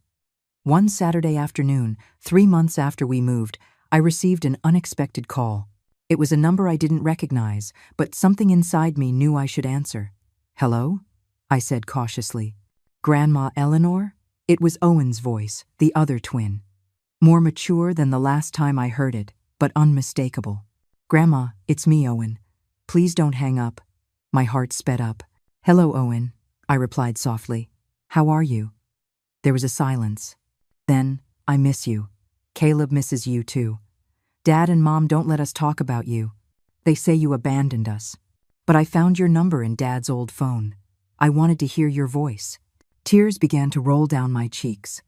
One Saturday afternoon, 3 months after we moved, I received an unexpected call. It was a number I didn't recognize, but something inside me knew I should answer. "Hello?" I said cautiously. "Grandma Eleanor?" It was Owen's voice, the other twin. More mature than the last time I heard it, but unmistakable. "Grandma, it's me, Owen. Please don't hang up. My heart sped up. Hello, Owen, I replied softly. How are you? There was a silence. Then, I miss you. Caleb misses you too. Dad and Mom don't let us talk about you. They say you abandoned us. But I found your number in Dad's old phone. I wanted to hear your voice. Tears began to roll down my cheeks.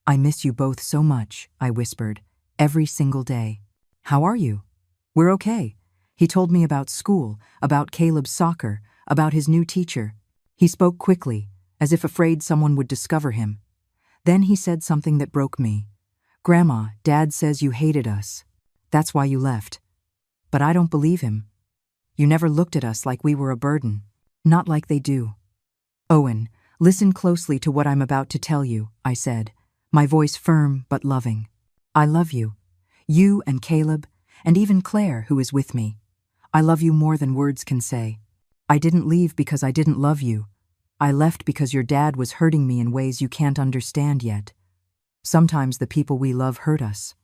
I miss you both so much, I whispered, every single day. How are you? We're okay. He told me about school, about Caleb's soccer, about his new teacher. He spoke quickly, as if afraid someone would discover him. Then he said something that broke me. Grandma, Dad says you hated us. That's why you left. But I don't believe him. You never looked at us like we were a burden. Not like they do. Owen, listen closely to what I'm about to tell you, I said, my voice firm but loving. I love you. You and Caleb, and even Claire, who is with me. I love you more than words can say. I didn't leave because I didn't love you. I left because your dad was hurting me in ways you can't understand yet. Sometimes the people we love hurt us.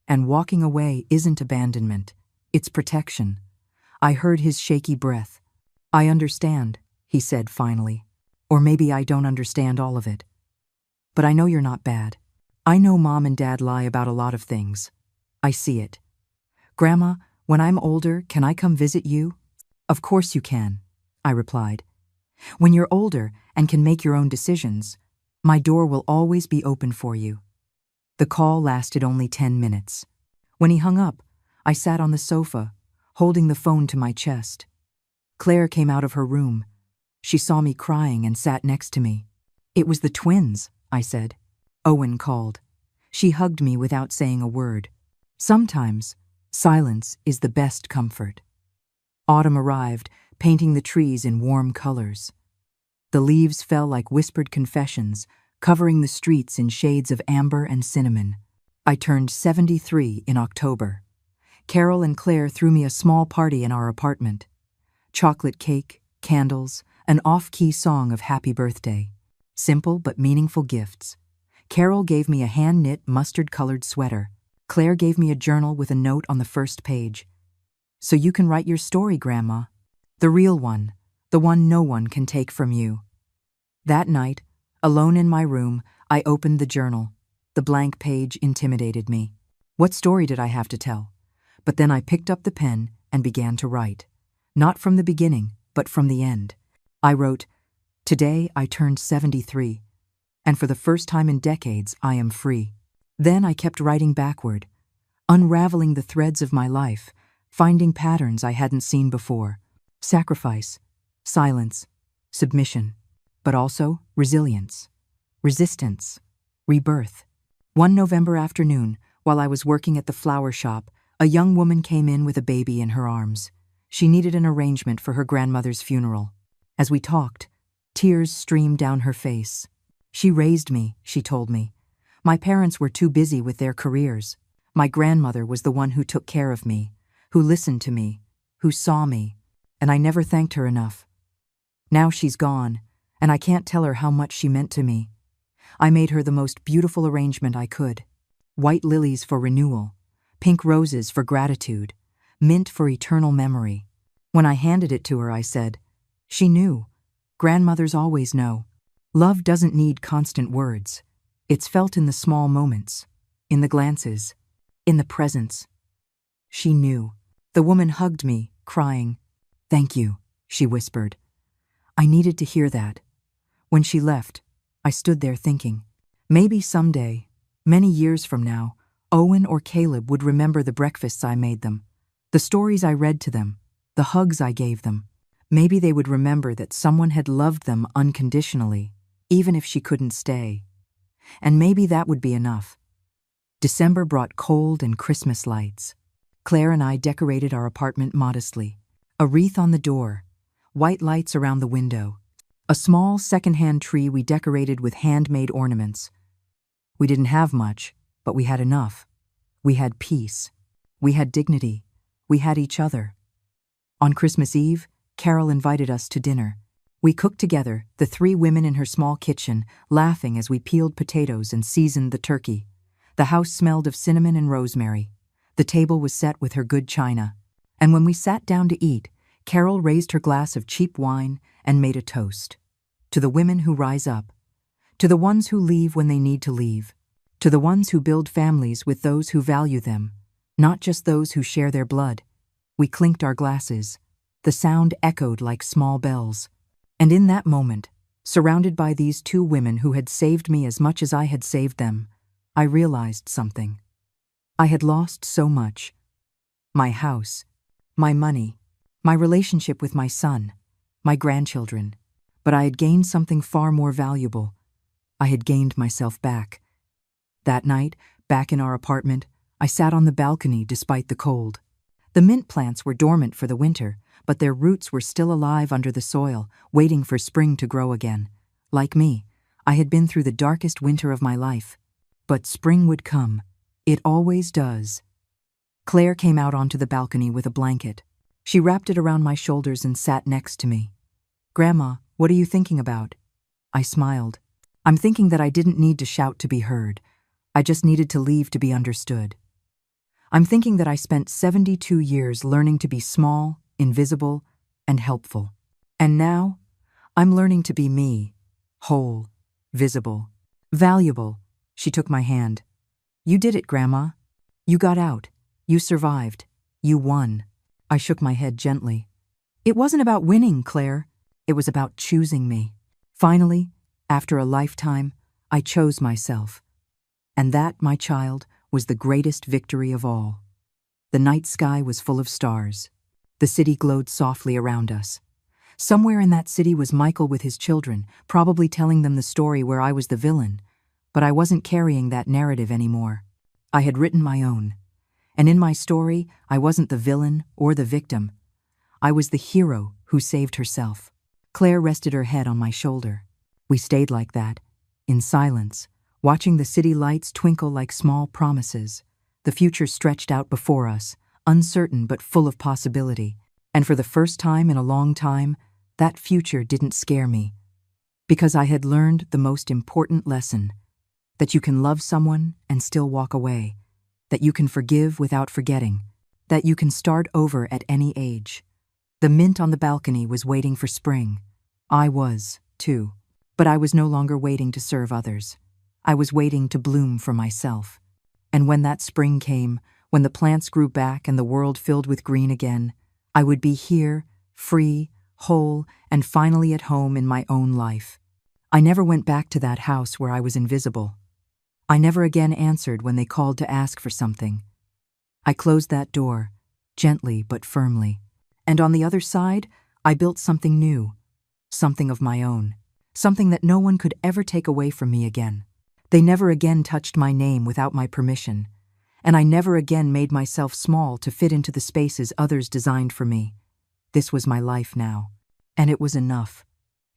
And walking away isn't abandonment. It's protection. I heard his shaky breath. I understand, he said finally. Or maybe I don't understand all of it. But I know you're not bad. I know Mom and Dad lie about a lot of things. I see it. Grandma, when I'm older, can I come visit you? Of course you can, I replied. When you're older and can make your own decisions, my door will always be open for you. The call lasted only 10 minutes. When he hung up, I sat on the sofa, holding the phone to my chest. Claire came out of her room. She saw me crying and sat next to me. It was the twins, I said. Owen called. She hugged me without saying a word. Sometimes, silence is the best comfort. Autumn arrived, painting the trees in warm colors. The leaves fell like whispered confessions, covering the streets in shades of amber and cinnamon. I turned 73 in October. Carol and Claire threw me a small party in our apartment. Chocolate cake, candles, an off-key song of happy birthday. Simple but meaningful gifts. Carol gave me a hand-knit mustard-colored sweater. Claire gave me a journal with a note on the first page. So you can write your story, Grandma. The real one, the one no one can take from you. That night, alone in my room, I opened the journal. The blank page intimidated me. What story did I have to tell? But then I picked up the pen and began to write. Not from the beginning, but from the end. I wrote, Today I turned 73, and for the first time in decades I am free. Then I kept writing backward, unraveling the threads of my life, finding patterns I hadn't seen before. Sacrifice, silence, submission, but also resilience, resistance, rebirth. One November afternoon, while I was working at the flower shop, a young woman came in with a baby in her arms. She needed an arrangement for her grandmother's funeral. As we talked, tears streamed down her face. She raised me, she told me. My parents were too busy with their careers. My grandmother was the one who took care of me, who listened to me, who saw me, and I never thanked her enough. Now she's gone, and I can't tell her how much she meant to me. I made her the most beautiful arrangement I could. White lilies for renewal, pink roses for gratitude, mint for eternal memory. When I handed it to her, I said, She knew. Grandmothers always know. Love doesn't need constant words. It's felt in the small moments, in the glances, in the presence. She knew. The woman hugged me, crying. Thank you, she whispered. I needed to hear that. When she left, I stood there thinking, maybe someday, many years from now, Owen or Caleb would remember the breakfasts I made them, the stories I read to them, the hugs I gave them. Maybe they would remember that someone had loved them unconditionally, even if she couldn't stay. And maybe that would be enough. December brought cold and Christmas lights. Claire and I decorated our apartment modestly. A wreath on the door, white lights around the window, a small second-hand tree we decorated with handmade ornaments. We didn't have much, but we had enough. We had peace. We had dignity. We had each other. On Christmas Eve, Carol invited us to dinner. We cooked together, the three women in her small kitchen, laughing as we peeled potatoes and seasoned the turkey. The house smelled of cinnamon and rosemary. The table was set with her good china. And when we sat down to eat, Carol raised her glass of cheap wine and made a toast. To the women who rise up. To the ones who leave when they need to leave. To the ones who build families with those who value them, not just those who share their blood. We clinked our glasses. The sound echoed like small bells. And in that moment, surrounded by these two women who had saved me as much as I had saved them, I realized something. I had lost so much. My house, my money, my relationship with my son, my grandchildren. But I had gained something far more valuable. I had gained myself back. That night, back in our apartment, I sat on the balcony despite the cold. The mint plants were dormant for the winter, but their roots were still alive under the soil, waiting for spring to grow again. Like me, I had been through the darkest winter of my life. But spring would come. It always does. Claire came out onto the balcony with a blanket. She wrapped it around my shoulders and sat next to me. "Grandma, what are you thinking about?" I smiled. "I'm thinking that I didn't need to shout to be heard. I just needed to leave to be understood. I'm thinking that I spent 72 years learning to be small, invisible, and helpful. And now, I'm learning to be me, whole, visible, valuable." She took my hand. "You did it, Grandma. You got out. You survived. You won." I shook my head gently. "It wasn't about winning, Claire. It was about choosing me. Finally, after a lifetime, I chose myself. And that, my child, was the greatest victory of all." The night sky was full of stars. The city glowed softly around us. Somewhere in that city was Michael with his children, probably telling them the story where I was the villain. But I wasn't carrying that narrative anymore. I had written my own. And in my story, I wasn't the villain or the victim. I was the hero who saved herself. Claire rested her head on my shoulder. We stayed like that, in silence, watching the city lights twinkle like small promises. The future stretched out before us, uncertain but full of possibility. And for the first time in a long time, that future didn't scare me. Because I had learned the most important lesson: that you can love someone and still walk away, that you can forgive without forgetting, that you can start over at any age. The mint on the balcony was waiting for spring. I was, too. But I was no longer waiting to serve others. I was waiting to bloom for myself. And when that spring came, when the plants grew back and the world filled with green again, I would be here, free, whole, and finally at home in my own life. I never went back to that house where I was invisible. I never again answered when they called to ask for something. I closed that door, gently but firmly. And on the other side, I built something new, something of my own, something that no one could ever take away from me again. They never again touched my name without my permission, and I never again made myself small to fit into the spaces others designed for me. This was my life now, and it was enough.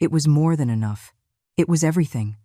It was more than enough. It was everything.